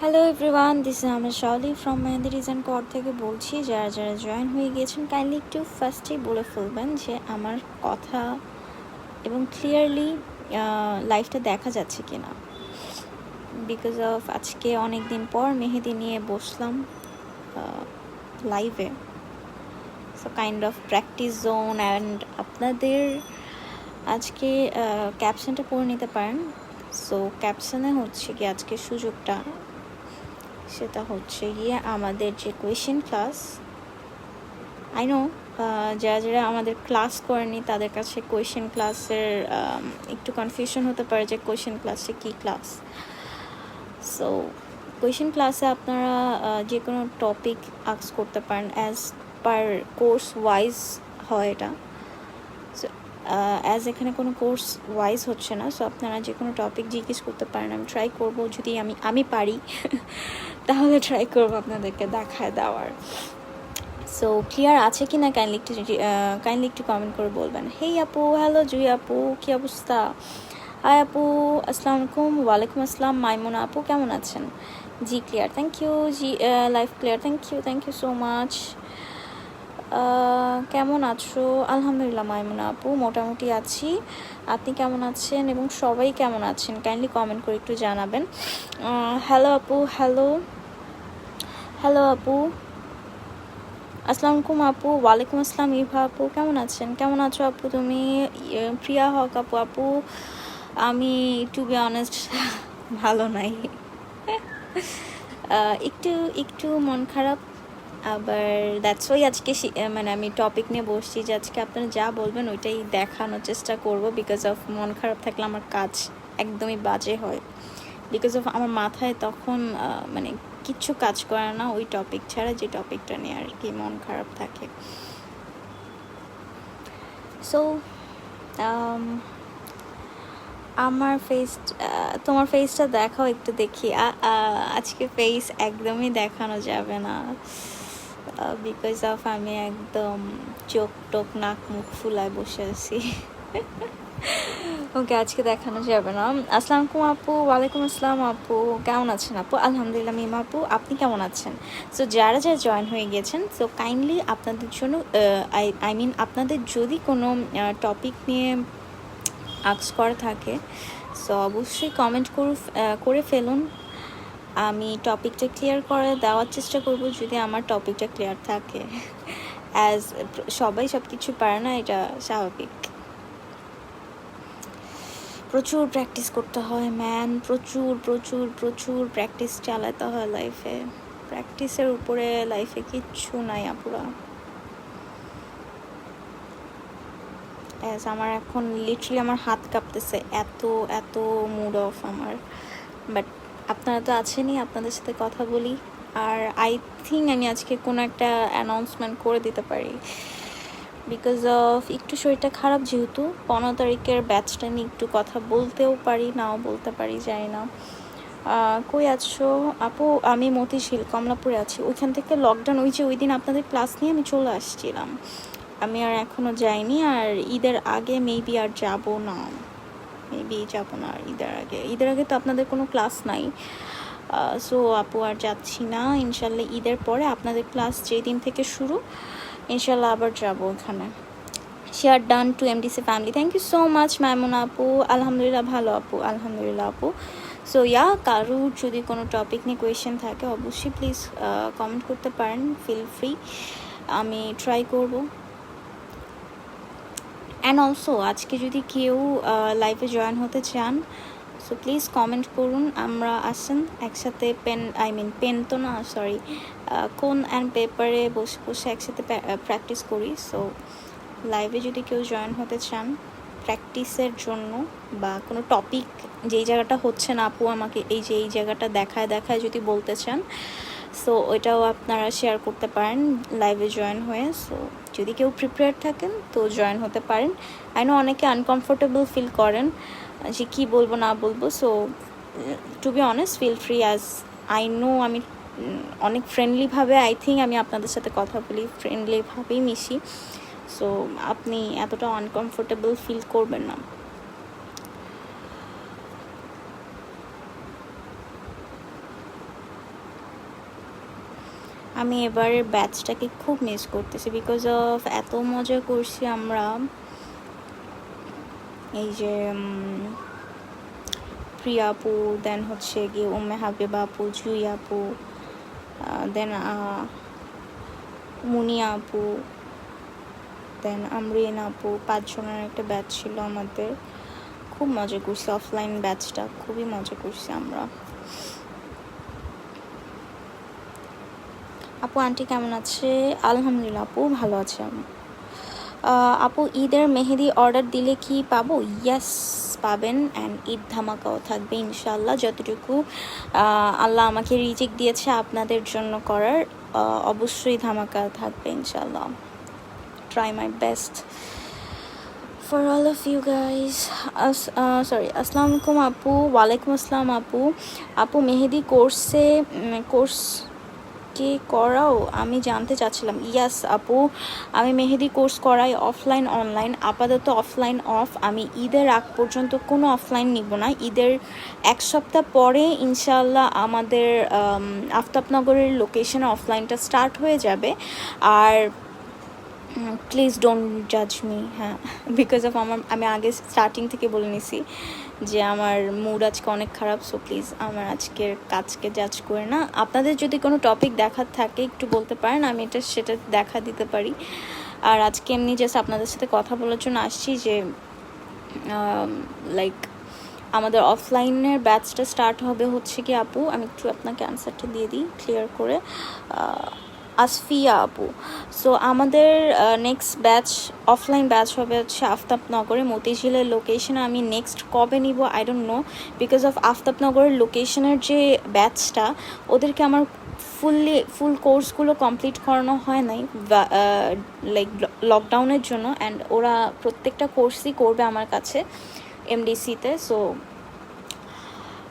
Hello everyone, this is Ahmed Shaoli from Mehedi design code থেকে বলছি। যারা যারা জয়েন হয়ে গিয়েছেন কাইন্ডলি একটু ফার্স্টেই বলে ফেলবেন যে আমার কথা এবং ক্লিয়ারলি লাইভটা দেখা যাচ্ছে কি না, বিকজ অফ আজকে অনেক দিন পর মেহেদি নিয়ে বসলাম লাইভে। So kind of practice zone and আপনাদের আজকে ক্যাপশনটা পড়ে নিতে পারেন। সো ক্যাপশনে হচ্ছে কি আজকে সুযোগটা, সেটা হচ্ছে গিয়ে আমাদের যে কোয়েশ্চেন ক্লাস। আই নো যারা যারা আমাদের ক্লাস করেনি তাদের কাছে কোয়েশ্চেন ক্লাসের একটু কনফিউশন হতে পারে যে কোয়েশ্চেন ক্লাসে কী ক্লাস। সো কোয়েশ্চেন ক্লাসে আপনারা যে কোনো টপিক আস্ক করতে পারেন, অ্যাজ পার কোর্স ওয়াইজ হয় এটা। সো অ্যাজ এখানে কোনো কোর্স ওয়াইজ হচ্ছে না, সো আপনারা যে কোনো টপিক জিজ্ঞেস করতে পারেন। আমি ট্রাই করবো, যদি আমি পারি তাহলে ট্রাই করবো আপনাদেরকে দেখায় দেওয়ার। সো ক্লিয়ার আছে কি না কাইন্ডলি একটু কমেন্ট করে বলবেন। হেই আপু, হ্যালো জুই আপু, কী অবস্থা? হাই আপু, আসসালামু আলাইকুম। ওয়ালাইকুম আসসালাম। মাইমুনা আপু কেমন আছেন? জি ক্লিয়ার, থ্যাংক ইউ। জি live clear, thank you so much. কেমন আছো? আলহামদুলিল্লাহ মাইমুনা আপু, মোটামুটি আছি। আপনি কেমন আছেন এবং সবাই কেমন আছেন কাইন্ডলি কমেন্ট করে একটু জানাবেন। হ্যালো আপু, হ্যালো আপু, আসসালামু আলাইকুম আপু। ওয়ালাইকুম আসসালাম। ইভা আপু কেমন আছেন? কেমন আছো আপু তুমি? প্রিয়া হক আপু, আমি টু বি অনেস্ট ভালো নাই, একটু একটু মন খারাপ। আবার দ্যাটস ওয়াই আজকে মানে আমি টপিক নিয়ে বসছি যে আজকে আপনারা যা বলবেন ওইটাই দেখানোর চেষ্টা করব। বিকজ অফ মন খারাপ থাকলে আমার কাজ একদমই বাজে হয়। বিকজ অফ আমার মাথায় তখন মানে কিচ্ছু কাজ করে না ওই টপিক ছাড়া, যে টপিকটা নিয়ে আর কি মন খারাপ থাকে। সো আমার তোমার ফেসটা দেখাও একটু দেখি। আজকে ফেস একদমই দেখানো যাবে না, বিকজ অফ আমি একদম চোখ টোক নাক মুখ ফুলায় বসে আছি। ওকে, আজকে দেখানো যাবে না। আসসালামু আলাইকুম আপু। ওয়ালাইকুম আসসালাম আপু, কেমন আছেন আপু? আলহামদুলিল্লাহ মিম আপু, আপনি কেমন আছেন? সো যারা যারা জয়েন হয়ে গেছেন, সো কাইন্ডলি আপনাদের জন্য আই মিন আপনাদের যদি কোনো টপিক নিয়ে আস্ক করা থাকে সো অবশ্যই কমেন্ট করে ফেলুন। আমি টপিকটা ক্লিয়ার করে দেওয়ার চেষ্টা করব যদি আমার টপিকটা ক্লিয়ার থাকে। অ্যাজ সবাই সব কিছু পারে না, এটা স্বাভাবিক। প্রচুর প্র্যাকটিস করতে হয় ম্যান, প্রচুর প্রচুর প্রচুর প্র্যাকটিস চালাতে হয় লাইফে। প্র্যাকটিসের উপরে লাইফে কিচ্ছু নাই আপুরা। আমার এখন লিটারালি আমার হাত কাঁপতেছে, এত এত মুড অফ আমার। বাট আপনারা তো আছেনই, আপনাদের সাথে কথা বলি। আর আই থিঙ্ক আমি আজকে কোনো একটা অ্যানাউন্সমেন্ট করে দিতে পারি, বিকজ অফ একটু শরীরটা খারাপ, যেহেতু 15 তারিখের ব্যাচটা নিয়ে একটু কথা বলতেও পারি, নাও বলতে পারি, জানি না। কই আছো আপু? আমি মতিঝিল কমলাপুরে আছি। ওইখান থেকে লকডাউন, ওই দিন আপনাদের ক্লাস নিয়ে আমি চলে আসছিলাম। আমি আর এখনও যাইনি, আর ঈদের আগে মেবি আর যাব না, ঈদের আগে তো আপনাদের কোনো ক্লাস নাই। সো আপু আর যাচ্ছি না, ইনশাল্লাহ ঈদের পরে আপনাদের ক্লাস যেই দিন থেকে শুরু ইনশাল্লাহ আবার যাবো ওখানে। Share done to MDC family, thank you so much Maimuna আপু। আলহামদুলিল্লাহ ভালো আপু, আলহামদুলিল্লাহ আপু। সো কারোর যদি কোনো টপিক নিয়ে কোয়েশ্চেন থাকে অবশ্যই প্লিজ কমেন্ট করতে পারেন, ফিল ফ্রি, আমি ট্রাই করব। অ্যান্ড অলসো আজকে যদি কেউ লাইভে জয়েন হতে চান সো প্লিজ কমেন্ট করুন। আমরা আসেন একসাথে পেন তো না, সরি, কোন অ্যান্ড পেপারে বসে বসে একসাথে প্র্যাকটিস করি। সো লাইভে যদি কেউ জয়েন হতে চান প্র্যাকটিসের জন্য, বা কোনো টপিক যেই জায়গাটা হচ্ছে না আপু আমাকে এই জায়গাটা দেখায় যদি বলতে চান, সো ওইটাও আপনারা শেয়ার করতে পারেন লাইভে জয়েন হয়ে। সো যদি কেউ প্রিপেয়ার থাকেন তো জয়েন হতে পারেন। আই নো অনেকে আনকমফোর্টেবল ফিল করেন যে কী বলবো না বলবো। So to be honest feel free, as I know আমি অনেক ফ্রেন্ডলিভাবে আই থিঙ্ক আমি আপনাদের সাথে কথা বলি, ফ্রেন্ডলিভাবেই মিশি। সো আপনি এতটা আনকমফোর্টেবল ফিল করবেন না। আমি এবারের ব্যাচটাকে খুব মিস করতেছি বিকজ অফ এত মজা করছি আমরা। এই যে প্রিয়া আপু, দেন হচ্ছে গিয়ে উম্মে হাবিবা আপু, জুই আপু, দেন মুনিয়া আপু, দেন আমরিন আপু, 5 জনের একটা ব্যাচ ছিল আমাদের। খুব মজা করছি, অফলাইন ব্যাচটা খুবই মজা করছি আমরা। আপু আন্টি কেমন আছে? আলহামদুলিল্লাহ আপু ভালো আছে। আপু ঈদের মেহেদি অর্ডার দিলে কি পাবো? ইয়াস পাবেন, অ্যান্ড ঈদ ধামাকাও থাকবে ইনশাল্লাহ। যতটুকু আল্লাহ আমাকে রিজিক দিয়েছে আপনাদের জন্য করার, অবশ্যই ধামাকা থাকবে ইনশাল্লাহ। Try my best for all of you guys. আসসালামু আলাইকুম আপু। ওয়ালাইকুম আসসালাম আপু। আপু মেহেদি কোর্স কে করাও আমি জানতে চাচ্ছিলাম। ইয়াস আপু, আমি মেহেদি কোর্স করাই অফলাইন অনলাইন। আপাতত অফলাইন অফ, আমি ঈদের আগ পর্যন্ত কোনো অফলাইন নিব না। ঈদের 1 সপ্তাহ পরে ইনশাল্লাহ আমাদের আফতাবনগরের লোকেশনে অফলাইনটা স্টার্ট হয়ে যাবে। আর প্লিজ ডোন্ট জাজ মি, হ্যাঁ, বিকজ অফ আমি আগে স্টার্টিং থেকে বলে নিছি যে আমার মুড আজকে অনেক খারাপ। সো প্লিজ আমার আজকের কাজকে জাজ করে না। আপনাদের যদি কোনো টপিক দেখার থাকে একটু বলতে পারেন, আমি সেটা দেখা দিতে পারি। আর আজকে এমনি জাস্ট আপনাদের সাথে কথা বলার জন্য আসছি যে লাইক আমাদের অফলাইনের ব্যাচটা স্টার্ট হবে হচ্ছে কি আপু, আমি একটু আপনাকে অ্যান্সারটা দিয়ে দিই ক্লিয়ার করে। আসফিয়া আপু, সো আমাদের নেক্সট ব্যাচ অফলাইন ব্যাচ হবে হচ্ছে আফতাবনগরে মতিঝিলের লোকেশনে। আমি নেক্সট কবে নিব I don't know, because of আফতাবনগরের লোকেশনের যে ব্যাচটা ওদেরকে আমার ফুল কোর্সগুলো কমপ্লিট করানো হয় নাই লাইক লকডাউনের জন্য, অ্যান্ড ওরা প্রত্যেকটা কোর্সই করবে আমার কাছে এমডিসিতে। সো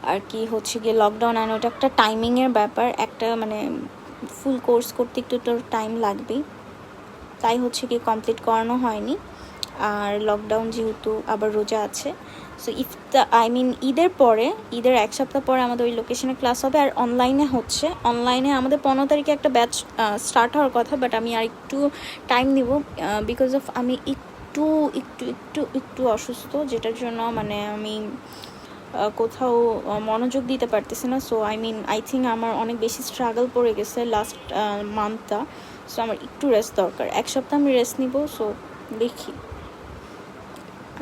আর কি হচ্ছে গিয়ে লকডাউন, অ্যান্ড ওটা একটা টাইমিংয়ের ব্যাপার, একটা মানে ফুল কোর্স করতে একটু তো টাইম লাগবেই, তাই হচ্ছে কি কমপ্লিট করানো হয়নি। আর লকডাউন যেহেতু আবার রোজা আছে, সো ঈদের পরে, ঈদের 1 সপ্তাহ পরে আমাদের ওই লোকেশনে ক্লাস হবে। আর অনলাইনে হচ্ছে, অনলাইনে আমাদের 15 তারিখে একটা ব্যাচ স্টার্ট হওয়ার কথা, বাট আমি আর একটু টাইম নিব বিকজ অফ আমি একটু একটু একটু একটু অসুস্থ, যেটার জন্য মানে আমি কোথাও মনোযোগ দিতে পারতেছি না। সো আই থিঙ্ক আমার অনেক বেশি স্ট্রাগল পড়ে গেছে লাস্ট মান্থটা। সো আমার একটু রেস্ট দরকার, 1 সপ্তাহ আমি রেস্ট নিব। সো দেখি,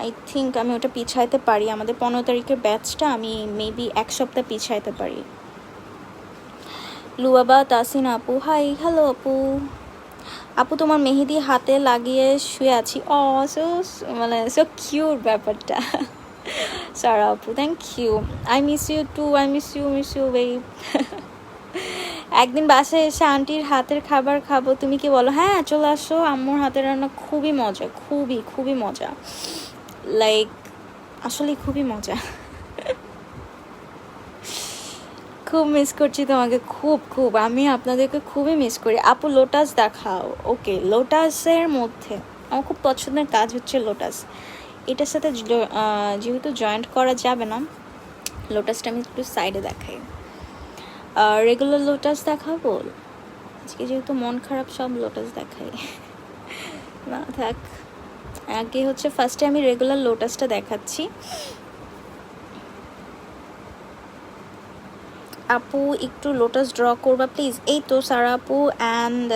আই থিঙ্ক আমি ওটা পিছাইতে পারি, আমাদের 15 তারিখের ব্যাচটা আমি মেবি 1 সপ্তাহ পিছাইতে পারি। লুয়াবা তাসিন আপু, হাই, হ্যালো আপু। আপু তোমার মেহেদি হাতে লাগিয়ে শুয়ে আছি। সো মানে সো কিউট ব্যাপারটা। সারা আপু, thank you. I miss you too, I miss you babe. একদিন বাসায় এসে আন্টির হাতের খাবার খাবো, তুমি কি বলো? হ্যাঁ চলে আসো, আম্মুর হাতের রান্না খুবই মজা, খুবই খুবই মজা, লাইক আসলে খুবই মজা। খুব মিস করছি তোমাকে, খুব আমি আপনাদেরকে খুবই মিস করি। আপু লোটাস দেখাও। ওকে, লোটাসের মধ্যে আমার খুব পছন্দের কাজ হচ্ছে লোটাস। এটার সাথে যেহেতু জয়েন্ট করা যাবে না, লোটাসটা আমি একটু সাইডে দেখাই। রেগুলার লোটাস দেখাবো আজকে, যেহেতু মন খারাপ সব লোটাস দেখাই না থাক। আগে হচ্ছে ফার্স্টে আমি রেগুলার লোটাসটা দেখাচ্ছি। আপু একটু লোটাস ড্র করবা প্লিজ। এই তো সারা আপু অ্যান্ড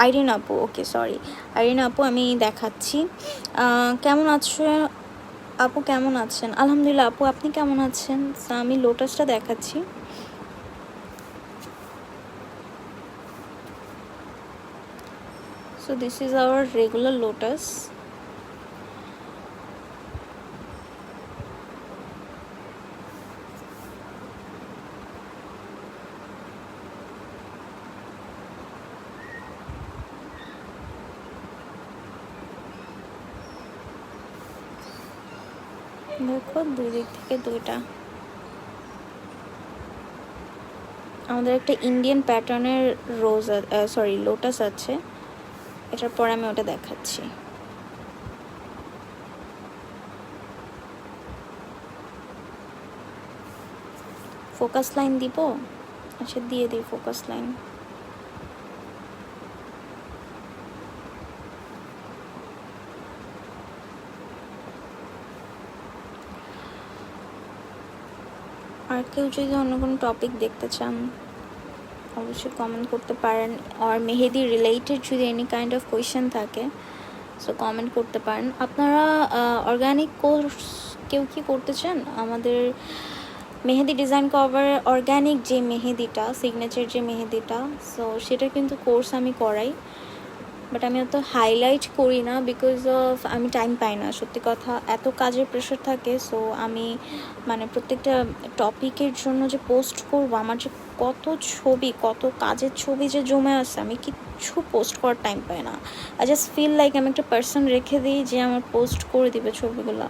আইরিন আপু, ওকে সরি আইরিন আপু, আমি দেখাচ্ছি। কেমন আছো আপু? কেমন আছেন? আলহামদুলিল্লাহ আপু, আপনি কেমন আছেন? আমি লোটাসটা দেখাচ্ছি। So this is our regular lotus. দেখো দুই দিক থেকে দুইটা। আমাদের একটা ইন্ডিয়ান প্যাটার্নের লোটাস আছে, এটার পরে আমি ওটা দেখাচ্ছি। ফোকাস লাইন দিব, আচ্ছা দিয়ে দিই ফোকাস লাইন। আর কেউ যদি অন্য কোনো টপিক দেখতে চান অবশ্যই কমেন্ট করতে পারেন, আর মেহেদি রিলেটেড যদি এনি কাইন্ড অফ কোয়েশ্চেন থাকে সো কমেন্ট করতে পারেন। আপনারা অর্গানিক কোর্স কেউ কি করতে চান? আমাদের মেহেদি ডিজাইন কভার অর্গানিক যে মেহেদিটা, সিগনেচার যে মেহেদিটা, সো সেটা কিন্তু কোর্স আমি করাই, বাট আমি অত হাইলাইট করি না বিকজ অফ আমি টাইম পাই না, সত্যি কথা এত কাজের প্রেশার থাকে। সো আমি মানে প্রত্যেকটা টপিকের জন্য যে পোস্ট করবো, আমার যে কত ছবি, কত কাজের ছবি যে জমে আছে, আমি কিচ্ছু পোস্ট করার টাইম পাই না। আই জাস্ট ফিল লাইক আমি একটা পার্সন রেখে দিই যে আমার পোস্ট করে দিবে ছবিগুলো।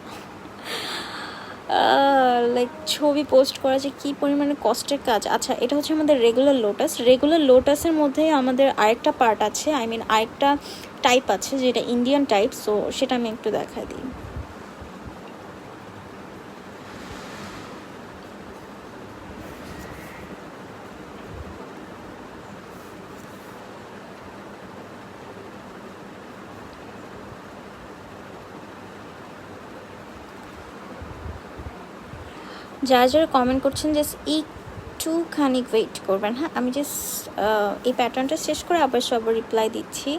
লাইক ছবি পোস্ট করা যে কী পরিমাণে কষ্টের কাজ। আচ্ছা, এটা হচ্ছে আমাদের রেগুলার লোটাস। রেগুলার লোটাসের মধ্যে আমাদের আরেকটা পার্ট আছে, আই মিন আরেকটা টাইপ আছে যেটা ইন্ডিয়ান টাইপ। সো সেটা আমি একটু দেখা দিই। যারা যারা কমেন্ট করছেন জাস্ট একটুখানি ওয়েট করবেন, হ্যাঁ? আমি জাস্ট এই প্যাটার্নটা শেষ করে আবার সবার রিপ্লাই দিচ্ছি।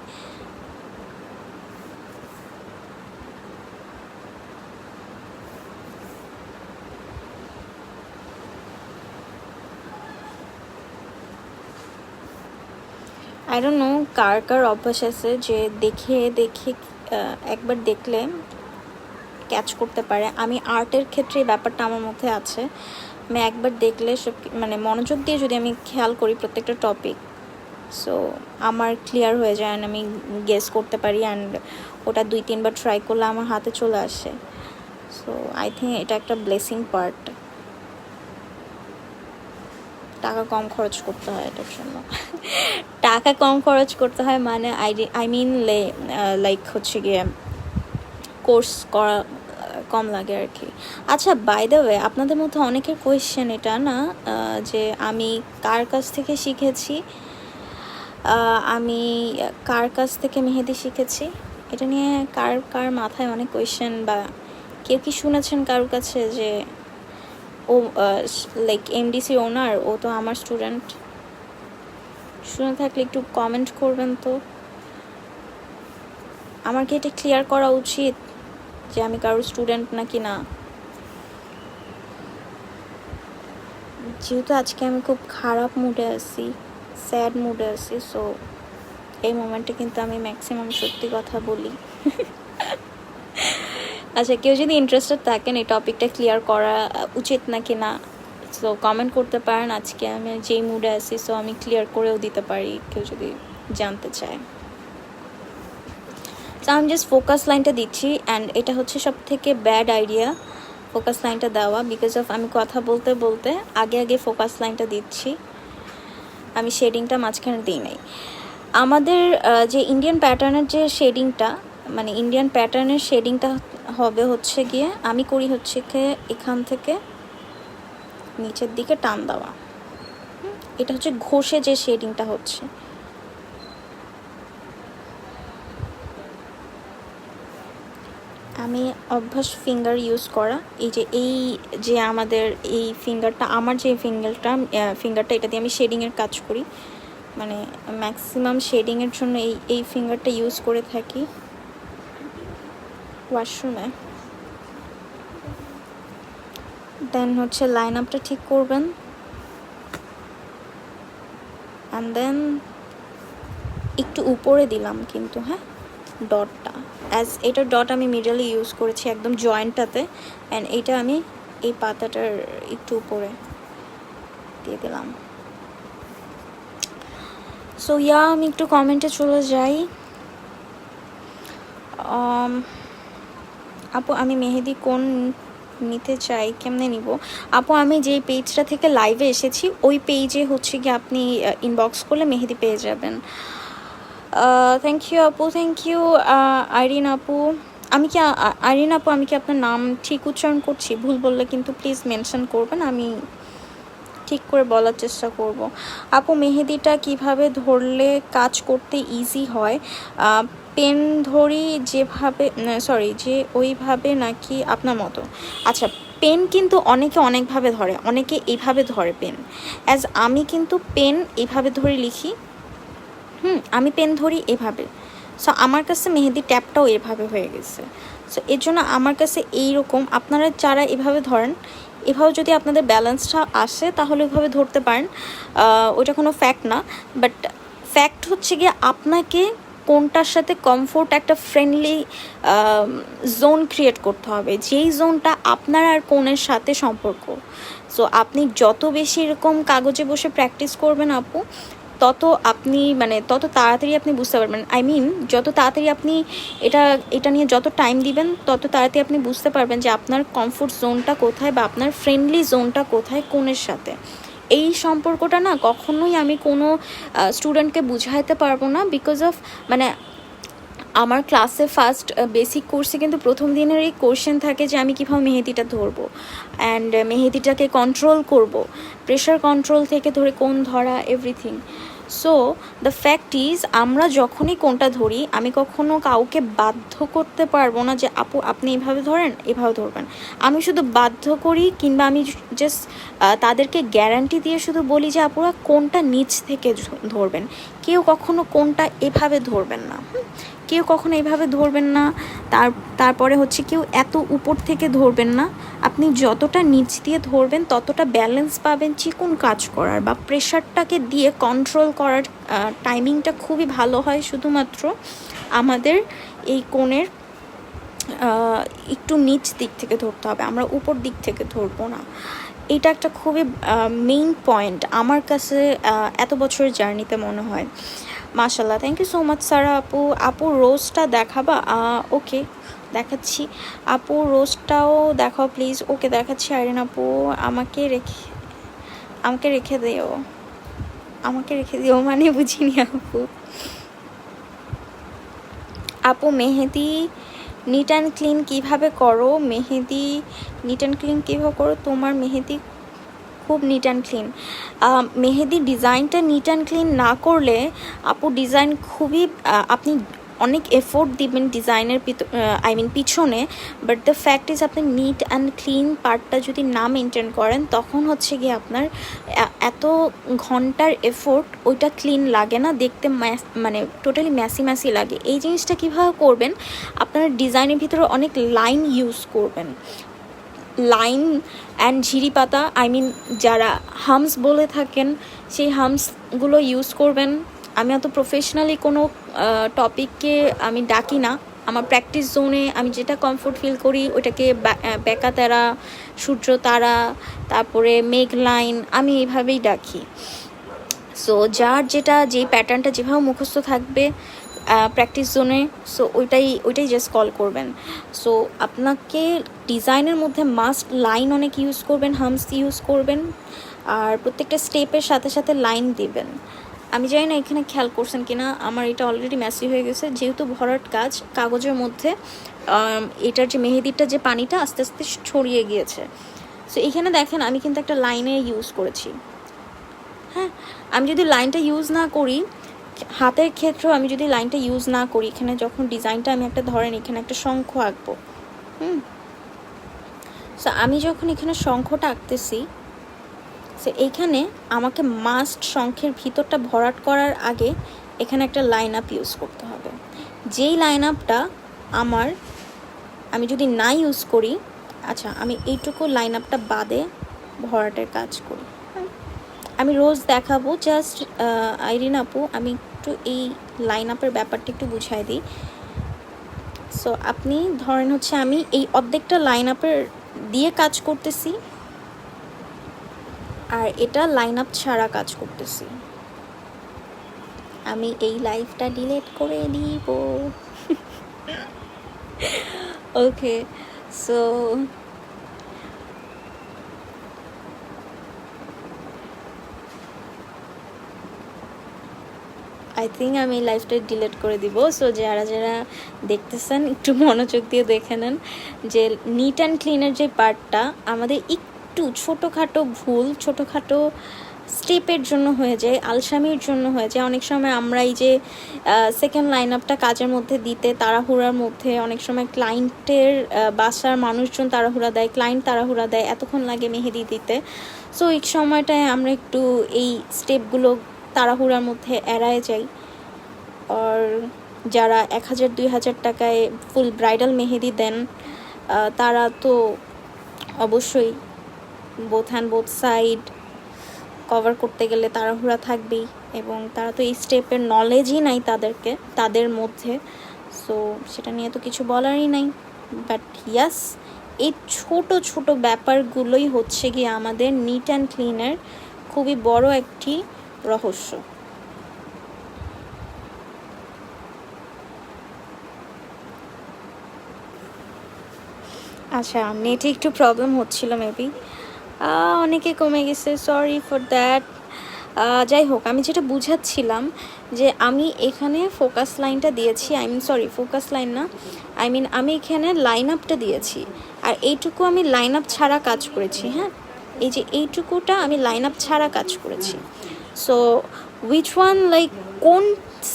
আই ডোন্ট নো কার কার অভ্যাস আছে যে দেখে দেখে একবার দেখলে ক্যাচ করতে পারে। আমি আর্টের ক্ষেত্রে এই ব্যাপারটা আমার মধ্যে আছে। আমি একবার দেখলে সব মানে মনোযোগ দিয়ে যদি আমি খেয়াল করি প্রত্যেকটা টপিক, সো আমার ক্লিয়ার হয়ে যায় অ্যান্ড আমি গেস করতে পারি, অ্যান্ড ওটা 2-3বার ট্রাই করলে আমার হাতে চলে আসে। সো আই থিঙ্ক এটা একটা ব্লেসিং পার্ট। টাকা কম খরচ করতে হয় এটার জন্য। টাকা কম খরচ করতে হয় মানে আই মিন লাইক হচ্ছে গিয়ে কোর্স করা কম লাগে আর কি। আচ্ছা, বাই দ্য ওয়ে, আপনাদের মধ্যে অনেকের কোয়েশ্চেন এটা না যে আমি কার কাছ থেকে শিখেছি, আমি কার কাছ থেকে মেহেদি শিখেছি, এটা নিয়ে কার কার মাথায় অনেক কোয়েশ্চেন, বা কেউ কি শুনেছেন কারোর কাছে যে ও লাইক এমডিসি ওনার, ও তো আমার স্টুডেন্ট? শুনে থাকলে একটু কমেন্ট করবেন তো। আমার কি এটা ক্লিয়ার করা উচিত যে আমি কারোর স্টুডেন্ট নাকি না? যেহেতু আজকে আমি খুব খারাপ মুডে আছি, স্যাড মুডে আছি, সো এই মোমেন্টে কিন্তু আমি ম্যাক্সিমাম সত্যি কথা বলি। আচ্ছা, কেউ যদি ইন্টারেস্টেড থাকেন এই টপিকটা ক্লিয়ার করা উচিত নাকি না, সো কমেন্ট করতে পারেন। আজকে আমি যেই মুডে আছি, সো আমি ক্লিয়ার করেও দিতে পারি কেউ যদি জানতে চায়। সো আমি জাস্ট ফোকাস লাইনটা দিচ্ছি, অ্যান্ড এটা হচ্ছে সব থেকে ব্যাড আইডিয়া ফোকাস লাইনটা দেওয়া, বিকজ অফ আমি কথা বলতে বলতে আগে আগে ফোকাস লাইনটা দিচ্ছি, আমি শেডিংটা মাঝখানে দিই নাই। আমাদের যে ইন্ডিয়ান প্যাটার্নের যে শেডিংটা, মানে ইন্ডিয়ান প্যাটার্নের শেডিংটা হবে হচ্ছে গিয়ে, আমি করি হচ্ছে গিয়ে এখান থেকে নিচের দিকে টান দেওয়া। এটা হচ্ছে ঘষে যে শেডিংটা হচ্ছে। আমি অভ্যাস ফিঙ্গার ইউজ করা, এই যে আমাদের এই ফিঙ্গারটা, আমার যে ফিঙ্গারটা এটা দিয়ে আমি শেডিংয়ের কাজ করি, মানে ম্যাক্সিমাম শেডিংয়ের জন্য এই ফিঙ্গারটা ইউজ করে থাকি ওয়াশরুমে। দেন হচ্ছে লাইন আপটা ঠিক করবেন, অ্যান্ড দেন একটু উপরে দিলাম কিন্তু, হ্যাঁ, ডটটা, অ্যাজ এটা ডট আমি মিডলে ইউজ করেছি একদম জয়েন্টটাতে, অ্যান্ড এইটা আমি এই পাতাটার একটু উপরে দিয়ে দিলাম। সো আমি একটু কমেন্টে চলে যাই। আপু আমি মেহেদি কোন নিতে চাই, কেমনে নিব? আপু আমি যেই পেজটা থেকে লাইভে এসেছি ওই পেজে হচ্ছে কি আপনি ইনবক্স করলে মেহেদি পেয়ে যাবেন। থ্যাংক ইউ আপু, থ্যাংক ইউ আইরিন আপু। আইরিন আপু, আমি কি আপনার নাম ঠিক উচ্চারণ করছি? ভুল বললে কিন্তু প্লিজ মেনশন করবেন, আমি ঠিক করে বলার চেষ্টা করব। আপু মেহেদিটা কিভাবে ধরলে কাজ করতে ইজি হয়? পেন ধরি যেভাবে, যে ওইভাবে নাকি আপনার মতো? আচ্ছা, পেন কিন্তু অনেকে অনেকভাবে ধরে, অনেকে এইভাবে ধরে পেন। অ্যাজ আমি কিন্তু পেন এইভাবে ধরে লিখি, আমি পেন ধরি এভাবে। সো আমার কাছে মেহেদি ট্যাপটাও এভাবে হয়ে গেছে। সো এর জন্য আমার কাছে এইরকম, আপনারা যারা এভাবে ধরেন, এভাবে যদি আপনাদের ব্যালেন্সটা আসে তাহলে ওইভাবে ধরতে পারেন। ওইটা কোনো ফ্যাক্ট না, বাট ফ্যাক্ট হচ্ছে গিয়ে আপনাকে কোনটার সাথে কমফোর্ট, একটা ফ্রেন্ডলি জোন ক্রিয়েট করতে হবে, যেই জোনটা আপনার আর কোনের সাথে সম্পর্ক। সো আপনি যত বেশি এরকম কাগজে বসে প্র্যাকটিস করবেন আপু, তত আপনি তত তাড়াতাড়ি আপনি বুঝতে পারবেন। যত তাড়াতাড়ি আপনি এটা নিয়ে যত টাইম দিবেন, তত তাড়াতাড়ি আপনি বুঝতে পারবেন যে আপনার কমফোর্ট জোনটা কোথায় বা আপনার ফ্রেন্ডলি জোনটা কোথায় কোনের সাথে। এই সম্পর্কটা না কখনোই আমি কোনো স্টুডেন্টকে বুঝাইতে পারবো না, বিকজ অফ আমার ক্লাসে ফার্স্ট বেসিক কোর্সে কিন্তু প্রথম দিনের এই কোশ্চেন থাকে যে আমি কীভাবে মেহেদিটা ধরবো অ্যান্ড মেহেদিটাকে কন্ট্রোল করব, প্রেশার কন্ট্রোল থেকে ধরে কোন ধরা, everything. So the fact is, আমরা যখনই কোনটা ধরি, আমি কখনো কাউকে বাধ্য করতে পারবো না যে আপু আপনি এভাবে ধরেন, এভাবে ধরবেন। আমি শুধু বাধ্য করি, কিংবা আমি জাস্ট তাদেরকে গ্যারান্টি দিয়ে শুধু বলি যে আপুরা কোনটা নিচ থেকে ধরবেন, কেউ কখনো কোনটা এভাবে ধরবেন না, কেউ কখনো এইভাবে ধরবেন না। তারপরে হচ্ছে কেউ এত উপর থেকে ধরবেন না। আপনি যতটা নিচ দিয়ে ধরবেন ততটা ব্যালেন্স পাবেন চিকন কাজ করার, বা প্রেশারটাকে দিয়ে কন্ট্রোল করার টাইমিংটা খুবই ভালো হয় শুধুমাত্র আমাদের এই কোণের একটু নিচ দিক থেকে ধরতে হবে, আমরা উপর দিক থেকে ধরবো না। এটা একটা খুবই মেইন পয়েন্ট আমার কাছে এত বছরের জার্নিতে মনে হয়। মাশাল্লাহ, থ্যাংক ইউ সো মাচ সারা আপু রোজটা দেখাবা? ওকে, দেখাচ্ছি আপু, রোজটাও দেখাও প্লিজ। ওকে, দেখাচ্ছি আইরিন আপু। আমাকে রেখে দিও মানে বুঝিনি আপু মেহেদি নিট অ্যান্ড ক্লিন কীভাবে করো? মেহেদি নিট অ্যান্ড ক্লিন কীভাবে করো? তোমার মেহেদি খুব নিট অ্যান্ড ক্লিন। মেহেদি ডিজাইনটা নিট অ্যান্ড ক্লিন না করলে আপু ডিজাইন খুবই, আপনি অনেক এফোর্ট দিবেন ডিজাইনের পিছনে, বাট দ্য ফ্যাক্ট ইজ আপনি নিট অ্যান্ড ক্লিন পার্টটা যদি না মেনটেন করেন, তখন হচ্ছে গিয়ে আপনার এত ঘন্টার এফোর্ট ওইটা ক্লিন লাগে না, দেখতে টোটালি ম্যাসি লাগে। এই জিনিসটা কীভাবে করবেন, আপনার ডিজাইনের ভিতরে অনেক লাইন ইউজ করবেন, লাইন অ্যান্ড ঝিরি পাতা, যারা হামস বলে থাকেন সেই হামসগুলো ইউজ করবেন। আমি অত প্রফেশনালি কোনো টপিককে আমি ডাকি না, আমার প্র্যাকটিস জোনে আমি যেটা কমফোর্ট ফিল করি ওইটাকে বেকা তারা, সূর্য তারা, তারপরে মেঘ লাইন, আমি এইভাবেই ডাকি। সো যার যেই প্যাটার্নটা যেভাবে মুখস্থ থাকবে প্র্যাকটিস জোনে, সো ওইটাই জাস্ট কল করবেন। সো আপনাকে ডিজাইনের মধ্যে মাস্ট লাইন অনেক ইউজ করবেন, হামস ইউজ করবেন, আর প্রত্যেকটা স্টেপের সাথে সাথে লাইন দিবেন। আমি জানি না এখানে খেয়াল করছেন কিনা, আমার এটা অলরেডি ম্যাসি হয়ে গেছে, যেহেতু ভরাট কাজ কাগজের মধ্যে এটার যে মেহেদিটা যে পানিটা আস্তে আস্তে ছড়িয়ে গিয়েছে। সো এখানে দেখেন আমি কিন্তু একটা লাইনে ইউজ করেছি। হ্যাঁ, আমি যদি লাইনটা ইউজ না করি, হাতের ক্ষেত্রেও আমি যদি লাইনটা ইউজ না করি, এখানে যখন ডিজাইনটা আমি একটা ধরেন এখানে একটা শঙ্খ আঁকবো, সো আমি যখন এখানে শঙ্খটা আঁকতেছি, সো এইখানে আমাকে মাস্ট শঙ্খের ভিতরটা ভরাট করার আগে এখানে একটা লাইন আপ ইউজ করতে হবে। যেই লাইন আপটা আমি যদি না ইউজ করি, আচ্ছা আমি এইটুকু লাইন আপটা বাদে ভরাটের কাজ করি। আমি রোজ দেখাবো, জাস্ট আইরিন আপু আমি একটু এই লাইন আপের ব্যাপারটা একটু বুঝাই দিই। সো আপনি ধরেন হচ্ছে আমি এই অর্ধেকটা লাইন আপের দিয়ে কাজ করতেছি, আর এটা লাইন আপ ছাড়া কাজ করতেছি। আমি এই লাইভটা ডিলিট করে দিব। ওকে, সো আই থিঙ্ক আমি এই লাইভটা ডিলিট করে দিব। সো যারা দেখতেছেন একটু মনোযোগ দিয়ে দেখে নেন যে নিট অ্যান্ড ক্লিনের যে পার্টটা আমাদের একটু ছোটোখাটো ভুল, ছোটোখাটো স্টেপের জন্য হয়ে যায়, আলসামির জন্য হয়ে যায়। অনেক সময় আমরা এই যে সেকেন্ড লাইন আপটা কাজের মধ্যে দিতে তাড়াহুড়ার মধ্যে অনেক সময় ক্লায়েন্টের বাসার মানুষজন তাড়াহুড়া দেয়, ক্লায়েন্ট তাড়াহুড়া দেয়, এতক্ষণ লাগে মেহেদি দিতে। সো এই সময়টায় আমরা একটু এই স্টেপগুলো তাড়াহুড়ার মধ্যে এড়ায় যাই। আর যারা 1000-2000 টাকায় ফুল ব্রাইডাল মেহেদি দেন তারা তো অবশ্যই both hand both side cover করতে গেলে তাড়াহুড়া থাকবেই, এবং তারা তো এই স্টেপের নলেজই নাই তাদের মধ্যে। সো সেটা নিয়ে তো কিছু বলারই নাই। বাট ইয়াস, এই ছোট ছোট ব্যাপারগুলোই হচ্ছে গিয়ে আমাদের নিট অ্যান্ড ক্লিনের খুবই বড় একটি রহস্য। আচ্ছা, নেটে একটু প্রবলেম হচ্ছিল মেবি, অনেকে কমে গেছে, সরি ফর দ্যাট। যাই হোক, আমি যেটা বুঝাচ্ছিলাম যে আমি এখানে ফোকাস লাইনটা দিয়েছি, ফোকাস লাইন না, আমি এখানে লাইন আপটা দিয়েছি, আর এইটুকু আমি লাইন আপ ছাড়া কাজ করেছি। হ্যাঁ, এই যে এইটুকুটা আমি লাইন আপ ছাড়া কাজ করেছি। সো উইচ ওয়ান, লাইক কোন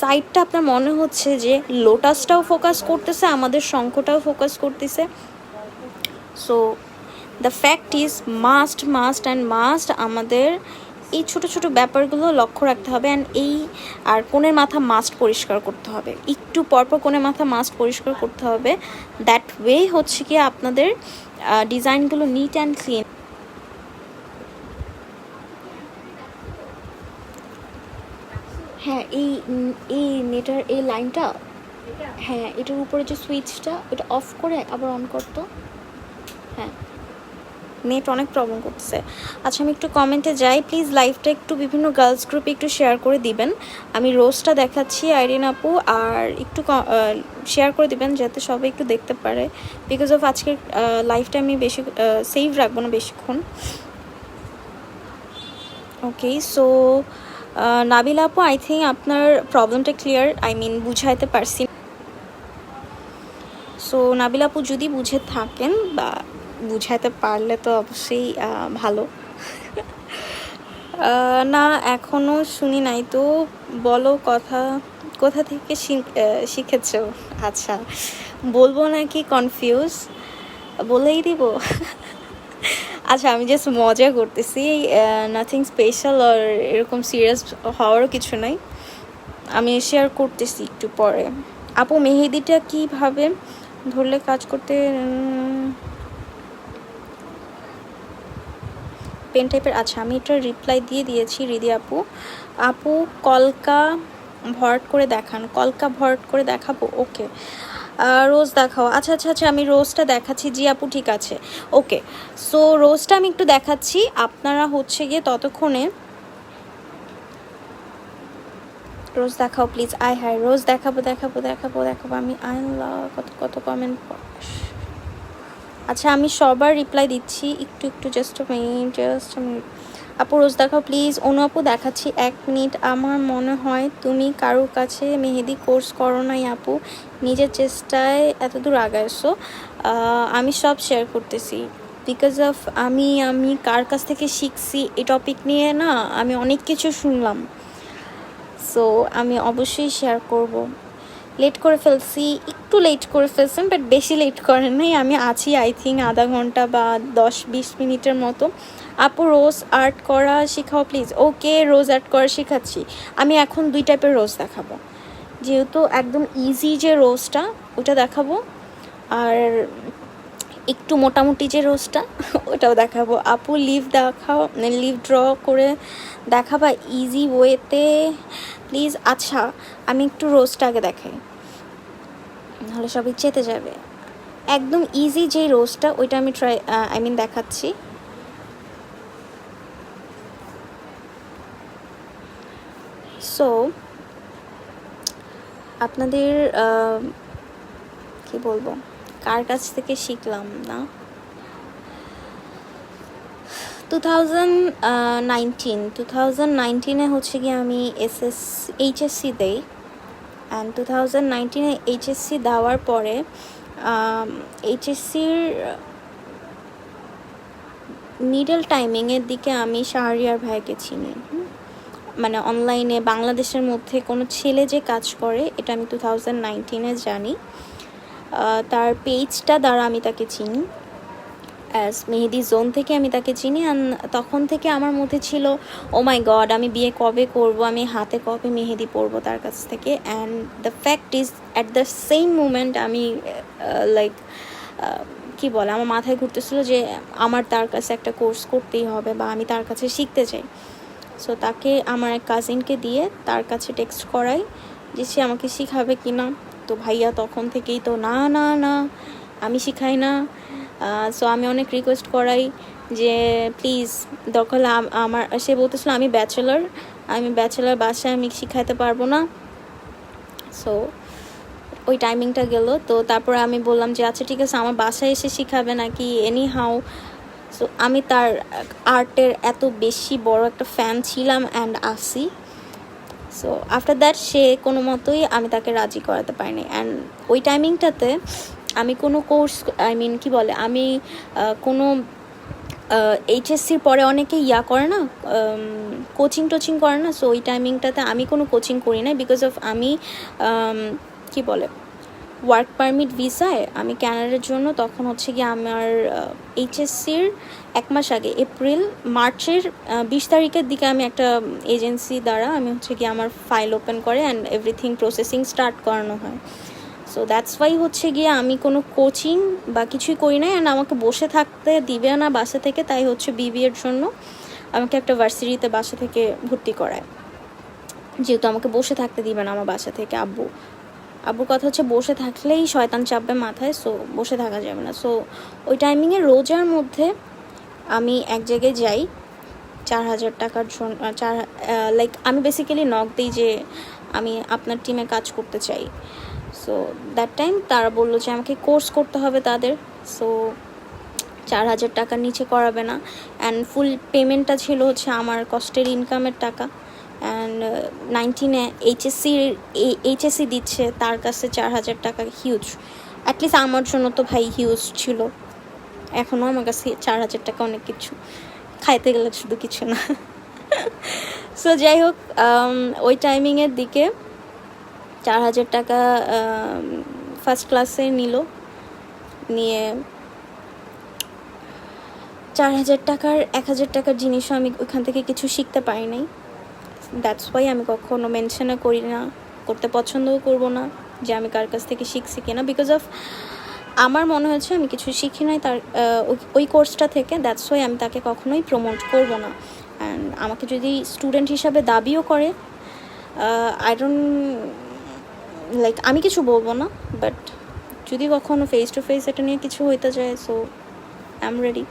সাইডটা আপনার মনে হচ্ছে যে লোটাসটাও ফোকাস করতেছে, আমাদের শঙ্খটাও ফোকাস করতেছে? So the fact is must আমাদের এই ছোটো ছোটো ব্যাপারগুলো লক্ষ্য রাখতে হবে। অ্যান্ড আর কোণের মাথা মাস্ট পরিষ্কার করতে হবে, একটু পরপর কোণের মাথা মাস্ট পরিষ্কার করতে হবে। দ্যাট ওয়ে হচ্ছে কি আপনাদের ডিজাইনগুলো নিট অ্যান্ড ক্লিন। হ্যাঁ, এই নেটার এই লাইনটা, হ্যাঁ এটার উপরে যে সুইচটা ওটা অফ করে আবার অন করতো। হ্যাঁ, নেট অনেক প্রবলেম করতেছে। আচ্ছা, আমি একটু কমেন্টে যাই, প্লিজ লাইভটা একটু বিভিন্ন গার্লস গ্রুপে একটু শেয়ার করে দিবেন। আমি রোজটা দেখাচ্ছি আইরিন আপু, আর একটু শেয়ার করে দিবেন যাতে সবাই একটু দেখতে পারে, বিকজ অফ আজকের লাইভটা আমি বেশি সেভ রাখবো না বেশিক্ষণ। ওকে, সো নাবিলা আপু, আই থিঙ্ক আপনার প্রবলেমটা ক্লিয়ার, বুঝাইতে পারছি। সো নাবিলা আপু, যদি বুঝে থাকেন বা বুঝাইতে পারলে তো অবশ্যই ভালো। না, এখনও শুনি নাই তো, বলো কোথা থেকে শিখেছ? আচ্ছা, বলবো নাকি কনফিউজ, বলেই দিব? আচ্ছা, আমি জাস্ট মজা করতেছি, নাথিং স্পেশাল আর এরকম সিরিয়াস হওয়ারও কিছু নাই, আমি শেয়ার করতেছি একটু পরে। আপু, মেহেদিটা কীভাবে ধরলে কাজ করতে পেন টাইপের? আচ্ছা, আমি এটা রিপ্লাই দিয়ে দিয়েছি রিদি আপু। আপু, কলকা ভর্ট করে দেখান, কলকা ভর্ট করে দেখাবো? ওকে, রোজ দেখাও। আচ্ছা আচ্ছা আচ্ছা, আমি রোজটা দেখাচ্ছি। জি আপু, ঠিক আছে, ওকে। সো রোজটা আমি একটু দেখাচ্ছি, আপনারা হচ্ছে গিয়ে ততক্ষণে রোজ দেখাও প্লিজ। হাই রোজ দেখাবো দেখাবো দেখাবো দেখাবো আমি। আল্লাহ, কত কত কমেন্ট। আচ্ছা, আমি সবার রিপ্লাই দিচ্ছি, একটু জাস্ট মিনিট। আপু, রোজ দেখাও প্লিজ। অনু আপু, দেখাচ্ছি 1 মিনিট। আমার মনে হয় তুমি কারোর কাছে মেহেদি কোর্স করো নাই আপু, নিজের চেষ্টায় এতদূর আগাইছো। আমি সব শেয়ার করতেছি, বিকজ অফ আমি কার কাছ থেকে শিখছি এই টপিক নিয়ে না, আমি অনেক কিছু শুনলাম। সো আমি অবশ্যই শেয়ার করব। লেট করে ফেলছি, একটু লেট করে ফেলছেন, বাট বেশি লেট করেন নাই। আমি আছি আই থিঙ্ক আধা ঘন্টা বা 10-20 মিনিটের মতো। আপু, রোজ আর্ট করা শেখাও প্লিজ। ওকে, রোজ আর্ট করা শেখাচ্ছি। আমি এখন 2 টাইপের রোজ দেখাবো, যেহেতু একদম ইজি যে রোজটা ওটা দেখাবো, আর একটু মোটামুটি যে রোজটা ওটাও দেখাবো। আপু, লিভ দেখাও, লিভ ড্র করে দেখাবা ইজি ওয়েতে প্লিজ। আচ্ছা, আমি একটু রোজটা আগে দেখাই, নাহলে সবাই চেতে যাবে। একদম ইজি যে রোজটা ওইটা আমি দেখাচ্ছি। সো আপনাদের কি বলবো, কার কাছ থেকে শিখলাম না, 2019 হচ্ছে কি আমি এইচএসসি দেই, অ্যান্ড 2019 এইচএসসি দেওয়ার পরে এইচএসসির মিডল টাইমিংয়ের দিকে আমি শাহরিয়ার ভাইকে চিনি। মানে অনলাইনে বাংলাদেশের মধ্যে কোনো ছেলে যে কাজ করে এটা আমি 2019-এ জানি। তার পেজটা দ্বারা আমি তাকে চিনি, অ্যাজ মেহেদি জোন থেকে আমি তাকে চিনি। অ্যান্ড তখন থেকে আমার মধ্যে ছিল ও মাই গড, আমি বিয়ে কবে করব, আমি হাতে কবে মেহেদি পরবো তার কাছ থেকে। And the fact is at the same moment আমি লাইক কী বলে, আমার মাথায় ঘুরতেছিল যে আমার তার কাছে একটা কোর্স করতেই হবে বা আমি তার কাছে শিখতে চাই। সো তাকে আমার এক কাজিনকে দিয়ে তার কাছে টেক্সট করাই যে সে আমাকে শিখাবে কি না। তো ভাইয়া তখন থেকেই তো না না না আমি শিখাই না। সো আমি অনেক রিকোয়েস্ট করাই যে প্লিজ দরকার হলে আমার, সে বলতেছিল আমি ব্যাচেলার বাসায় আমি শিখাইতে পারবো না। সো ওই টাইমিংটা গেল। তো তারপরে আমি বললাম যে আচ্ছা ঠিক আছে, আমার বাসায় এসে শিখাবে নাকি এনি হাউ। সো আমি তার আর্টের এত বেশি বড় একটা ফ্যান ছিলাম অ্যান্ড আসি। সো আফটার দ্যাট সে কোনো মতোই আমি তাকে রাজি করাতে পারিনি। অ্যান্ড ওই টাইমিংটাতে আমি কোনো কোর্স কী বলে, আমি কোনো এইচএসসির পরে অনেকে করে না, কোচিং করে না। সো ওই টাইমিংটাতে আমি কোনো কোচিং করি না, বিকজ অফ আমি কী বলে ওয়ার্ক পারমিট ভিসায় আমি ক্যানাডার জন্য তখন হচ্ছে কি আমার এইচএসসির 1 মাস আগে মার্চের 20 তারিখের দিকে আমি একটা এজেন্সি দ্বারা আমি হচ্ছে কি আমার ফাইল ওপেন করে অ্যান্ড এভরিথিং প্রসেসিং স্টার্ট করানো হয়। সো দ্যাটস ওয়াই হচ্ছে গিয়ে আমি কোনো কোচিং বা কিছুই করি না। অ্যান্ড আমাকে বসে থাকতে দিবে না বাসা থেকে, তাই হচ্ছে বিবিএর জন্য আমাকে একটা ভার্সিটিতে বাসা থেকে ভর্তি করায়, যেহেতু আমাকে বসে থাকতে দিবে না আমার বাসা থেকে। আব্বুর কথা হচ্ছে বসে থাকলেই শয়তান চাপবে মাথায়, সো বসে থাকা যাবে না। সো ওই টাইমিংয়ে রোজার মধ্যে আমি এক জায়গায় যাই 4,000 টাকার জন্য। লাইক আমি বেসিক্যালি নক দিই যে আমি আপনার টিমে কাজ করতে চাই। সো দ্যাট টাইম তারা বললো যে আমাকে কোর্স করতে হবে তাদের। সো 4,000 টাকার নিচে করাবে না। অ্যান্ড ফুল পেমেন্টটা ছিল হচ্ছে আমার কষ্টের ইনকামের টাকা। অ্যান্ড 19-এ এইচএসসি দিচ্ছে, তার কাছে 4,000 টাকা হিউজ। অ্যাটলিস্ট আমার জন্য তো ভাই হিউজ ছিল। এখনও আমার কাছে 4,000 টাকা অনেক কিছু, খাইতে গেলে শুধু কিছু না। সো যাই হোক, ওই টাইমিংয়ের দিকে 4,000 টাকা ফার্স্ট ক্লাসে নিয়ে 4,000 টাকার 1,000 টাকার জিনিসও আমি ওইখান থেকে কিছু শিখতে পারি নাই। দ্যাটস ওয়াই আমি কখনো মেনশনও করি না, করতে পছন্দও করবো না যে আমি কার কাছ থেকে শিখছি কিনা, বিকজ অফ আমার মনে হয়েছে আমি কিছু শিখি নাই তার ওই কোর্সটা থেকে। দ্যাটস ওয়াই আমি তাকে কখনোই প্রমোট করব না। অ্যান্ড আমাকে যদি স্টুডেন্ট হিসাবে দাবিও করে, আই ডোন্ট লাইক, আমি কিছু বলবো না। বাট যদি কখনো ফেস টু ফেস এটা নিয়ে কিছু হইতে যায়, so I am ready.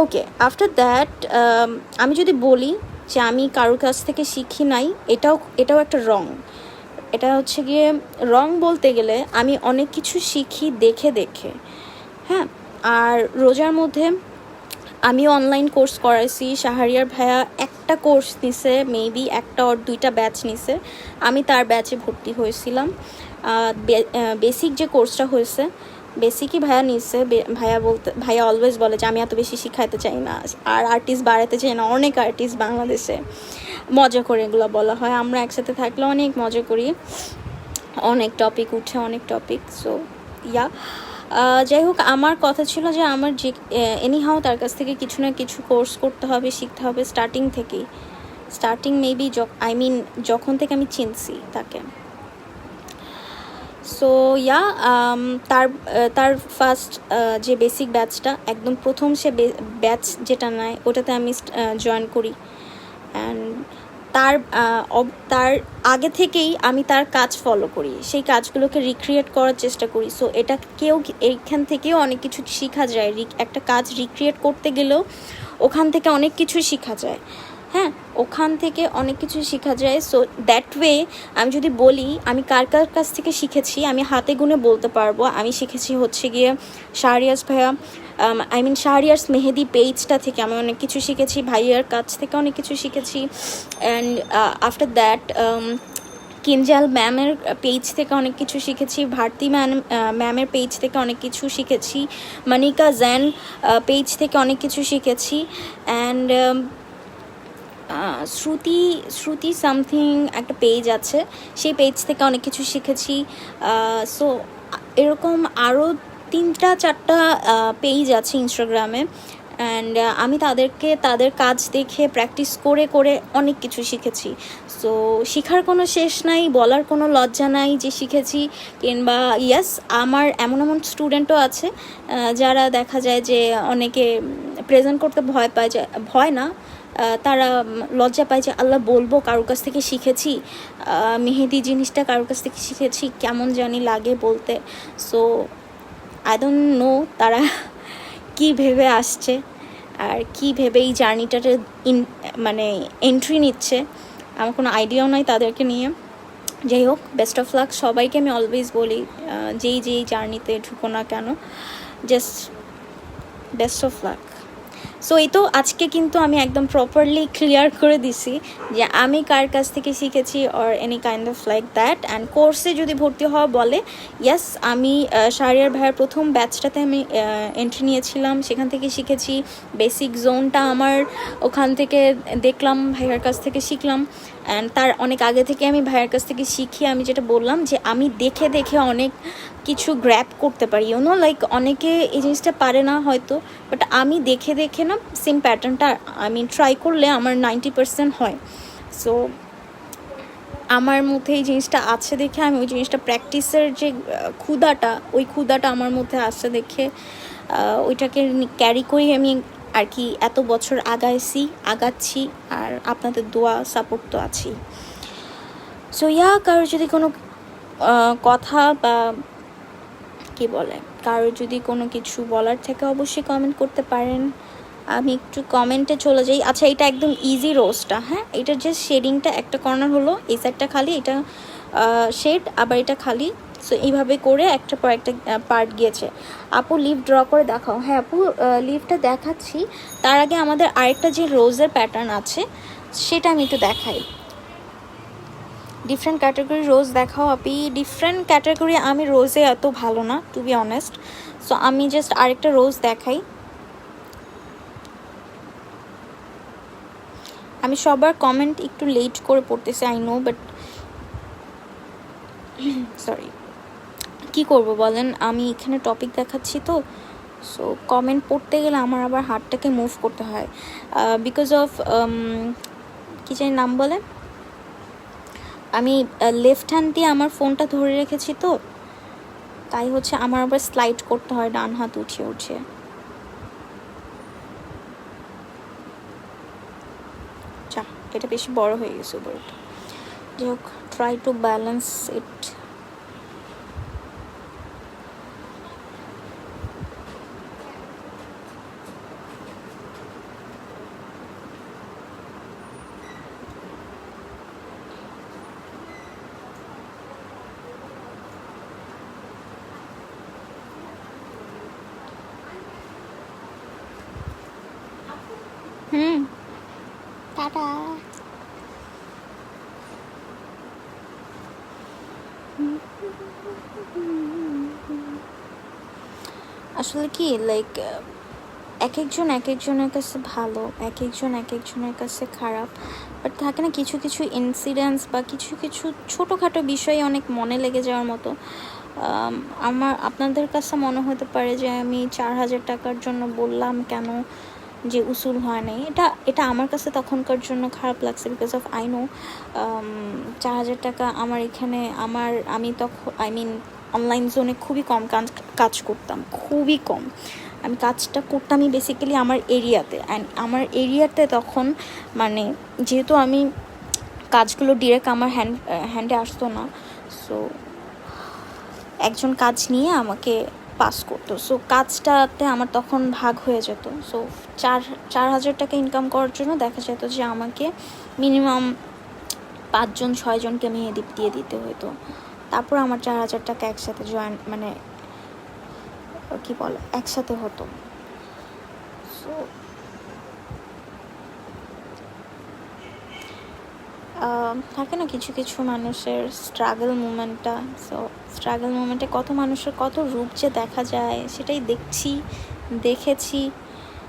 Okay, after that আমি যদি বলি যে আমি কারোর কাছ থেকে শিখি নাই, এটাও একটা রং। এটা হচ্ছে গিয়ে রং বলতে গেলে আমি অনেক কিছু শিখি দেখে। হ্যাঁ, আর রোজার মধ্যে আমি অনলাইন কোর্স করাইছি। শাহরিয়ার ভাইয়া একটা কোর্স নিছে, মেবি একটা ওর 2টা ব্যাচ নিছে, আমি তার ব্যাচে ভর্তি হয়েছিলাম। বেসিক যে কোর্সটা হয়েছে বেসিকই ভাইয়া নিচ্ছে। ভাইয়া অলওয়েজ বলে যে আমি এত বেশি শিখাইতে চাই না আর আর্টিস্ট বাড়াতে চাই না। অনেক আর্টিস্ট বাংলাদেশে, মজা করে এগুলো বলা হয়। আমরা একসাথে থাকলে অনেক মজা করি, অনেক টপিক উঠে, অনেক টপিক। সো যাই হোক, আমার কথা ছিল যে আমার যে এনিহাও তার কাছ থেকে কিছু না কিছু কোর্স করতে হবে, শিখতে হবে স্টার্টিং মেবি যখন থেকে আমি চিনছি তাকে। সো তার ফার্স্ট যে বেসিক ব্যাচটা, একদম প্রথম সে ব্যাচ যেটা নেয় ওটাতে আমি জয়েন করি। অ্যান্ড তার আগে থেকেই আমি তার কাজ ফলো করি, সেই কাজগুলোকে রিক্রিয়েট করার চেষ্টা করি। সো এইখান থেকেও অনেক কিছু শেখা যায়। একটা কাজ রিক্রিয়েট করতে গেলেও ওখান থেকে অনেক কিছু শেখা যায়। হ্যাঁ, ওখান থেকে অনেক কিছু শেখা যায়। সো দ্যাট ওয়ে আমি যদি বলি আমি কার কাছ থেকে শিখেছি, আমি হাতে গুনে বলতে পারবো। আমি শিখেছি হচ্ছে গিয়ে শাহরিয়ার্স ভাইয়া, শাহরিয়ার্স মেহেদি পেজটা থেকে আমি অনেক কিছু শিখেছি, ভাইয়ার কাছ থেকে অনেক কিছু শিখেছি। অ্যান্ড আফটার দ্যাট কিঞ্জাল ম্যামের পেজ থেকে অনেক কিছু শিখেছি, ভারতী ম্যামের পেজ থেকে অনেক কিছু শিখেছি, মনিকা জেন পেজ থেকে অনেক কিছু শিখেছি, অ্যান্ড শ্রুতি সামথিং একটা পেজ আছে, সেই পেজ থেকে অনেক কিছু শিখেছি। সো এরকম আরও 3-4টা পেজ আছে ইনস্টাগ্রামে, অ্যান্ড আমি তাদের কাজ দেখে প্র্যাকটিস করে করে অনেক কিছু শিখেছি। সো শেখার কোনো শেষ নাই, বলার কোনো লজ্জা নাই যে শিখেছি, কিংবা ইয়াস আমার এমন এমন স্টুডেন্টও আছে যারা দেখা যায় যে অনেকে প্রেজেন্ট করতে ভয় না, তারা লজ্জা পায় যে আল্লাহ বলবো কারোর কাছ থেকে শিখেছি, মেহেদি জিনিসটা কারোর কাছ থেকে শিখেছি, কেমন জানি লাগে বলতে। সো আই ডোন্ট নো তারা কি ভেবে আসছে আর কি ভেবে এই জার্নিটাতে মানে এন্ট্রি নিচ্ছে, আমার কোনো আইডিয়াও নাই তাদেরকে নিয়ে। যাই হোক, বেস্ট অফ লাক সবাইকে। আমি অলওয়েজ বলি যেই জার্নিতে ঢুকো না কেন, just best of luck. So এই তো আজকে কিন্তু আমি একদম প্রপারলি ক্লিয়ার করে দিছি যে আমি কার কাছ থেকে শিখেছি or any kind of like that. And কোর্সে যদি ভর্তি হওয়া বলে, ইয়াস আমি শাহরিয়ার ভাইয়ের প্রথম ব্যাচটাতে আমি এন্ট্রি নিয়েছিলাম, সেখান থেকে শিখেছি। বেসিক জোনটা আমার ওখান থেকে দেখলাম, ভাইয়ার কাছ থেকে শিখলাম। অ্যান্ড তার অনেক আগে থেকে আমি ভাইয়ের কাছ থেকে শিখি। আমি যেটা বললাম যে আমি দেখে দেখে অনেক কিছু গ্র্যাপ করতে পারি, লাইক অনেকে এই জিনিসটা পারে না হয়তো, বাট আমি দেখে দেখে না সেম প্যাটার্নটা আমি ট্রাই করলে আমার 90% হয়। সো আমার মধ্যে এই জিনিসটা আছে দেখে আমি ওই জিনিসটা প্র্যাকটিসের যে ক্ষুধাটা আমার মধ্যে আসছে দেখে ওইটাকে ক্যারি করি আমি আর কি এত বছর আগাচ্ছি, আর আপনাদের দোয়া সাপোর্ট তো আছেই। সো কারোর যদি কোনো কথা বা কি বলে, কারোর যদি কোনো কিছু বলার থেকে অবশ্যই কমেন্ট করতে পারেন। আমি একটু কমেন্টে চলে যাই। আচ্ছা, এটা একদম ইজি রোজটা, হ্যাঁ, এটার যে শেডিংটা একটা কর্নার হলো, এই সাইডটা খালি, এটা শেড, আবার এটা খালি। সো এইভাবে করে একটা পর একটা পার্ট গিয়েছে। আপু লিভ ড্র করে দেখাও। হ্যাঁ আপু, লিভটা দেখাচ্ছি। তার আগে আমাদের আরেকটা যে রোজের প্যাটার্ন আছে সেটা আমি একটু দেখাই। ডিফারেন্ট ক্যাটাগরি রোজ দেখাও আপনি। ডিফারেন্ট ক্যাটাগরি আমি রোজে এত ভালো না, টু বি অনেস্ট। সো আমি জাস্ট আরেকটা রোজ দেখাই। আমি সবার কমেন্ট একটু লেট করে পড়তেছি, আই নো, বাট সরি, কি করব বলেন, আমি এখানে টপিক দেখাচ্ছি তো। সো কমেন্ট পড়তে গেলে আমার আবার হাতটাকে মুভ করতে হয়, বিকজ অফ কী জানি নাম বলে, আমি লেফট হ্যান্ড দিয়ে আমার ফোনটা ধরে রেখেছি তো, তাই হচ্ছে আমার আবার স্লাইড করতে হয় ডান হাত উঠিয়ে উঠিয়ে। যা, এটা বেশি বড় হয়ে গেছে উপরটা। যাই হোক, try to balance it. Tata. আসলে কি, লাইক এক একজনের কাছে ভালো, এক একজনের কাছে খারাপ, বাট থাকে না কিছু কিছু ইনসিডেন্টস বা কিছু কিছু ছোটোখাটো বিষয়ে অনেক মনে লেগে যাওয়ার মতো। আপনাদের কাছে মনে হতে পারে যে আমি 4,000 টাকার জন্য বললাম কেন যে উসুল হয় নাই, এটা আমার কাছে তখনকার জন্য খারাপ লাগছে, বিকজ অফ আই নো 4,000 টাকা আমার এখানে আমি তখন অনলাইন জোনে খুবই কম কাজ করতাম, খুবই কম। আমি কাজটা করতামই বেসিক্যালি আমার এরিয়াতে, অ্যান্ড আমার এরিয়াতে তখন মানে যেহেতু আমি কাজগুলো ডিরেক্ট আমার হ্যান্ডে আসতো না, সো একজন কাজ নিয়ে আমাকে পাস করতো। সো কাজটাতে আমার তখন ভাগ হয়ে যেত। সো 4,000 টাকা ইনকাম করার জন্য দেখা যেত যে আমাকে মিনিমাম 5-6জনকে মেহেদি দিয়ে দিতে হতো, তারপর আমার 4,000 টাকা একসাথে কি বলে একসাথে হতো। সো থাকে না কিছু কিছু মানুষের স্ট্রাগল মুমেন্টটা, সো স্ট্রাগল মুমেন্টে কত মানুষের কত রূপ যে দেখা যায় সেটাই দেখেছি।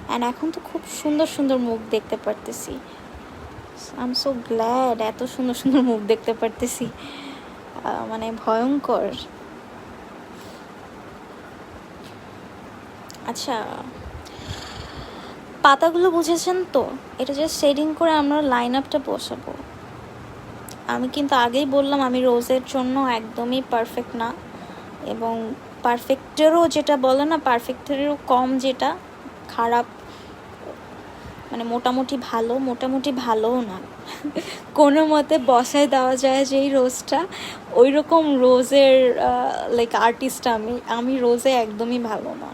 অ্যান্ড এখন তো খুব সুন্দর সুন্দর মুখ দেখতে পারতেছি। আই এম সো গ্ল্যাড এত সুন্দর সুন্দর মুখ দেখতে পারতেছি, মানে ভয়ঙ্কর। আচ্ছা, পাতাগুলো বুঝেছেন তো? এটা যে শেডিং করে আমরা লাইন আপটা বসাবো। আমি কিন্তু আগেই বললাম আমি রোজের জন্য একদমই পারফেক্ট না, এবং পারফেক্টেরও যেটা বলে না, পারফেক্টেরও কম, যেটা খারাপ, মানে মোটামুটি ভালোও না কোনো মতে বসায় দেওয়া যায় যেই রোজটা, ওই রকম রোজের লাইক আর্টিস্ট আমি রোজে একদমই ভালো না।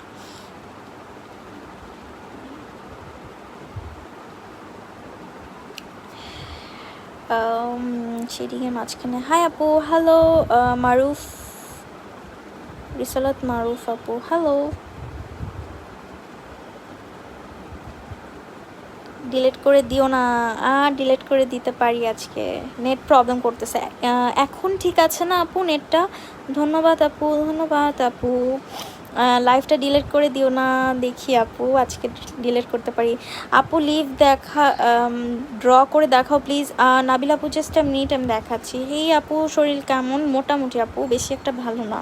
শেডিংয়ের মাঝখানে হাই আপু, হ্যালো মারুফ, রিসালাত মারুফ আপু, হ্যালো। ডিলিট করে দিও না। ডিলিট করে দিতে পারি, আজকে নেট প্রবলেম করতেছে। এখন ঠিক আছে না আপু নেটটা? ধন্যবাদ আপু। লাইভটা ডিলিট করে দিও না, দেখি আপু আজকে ডিলিট করতে পারি। আপু লিভ ড্র করে দেখাও প্লিজ। নাবিল আপু জাস্ট মিনিট আমি দেখাচ্ছি। হেই আপু, শরীর কেমন? মোটামুটি আপু, বেশি একটা ভালো না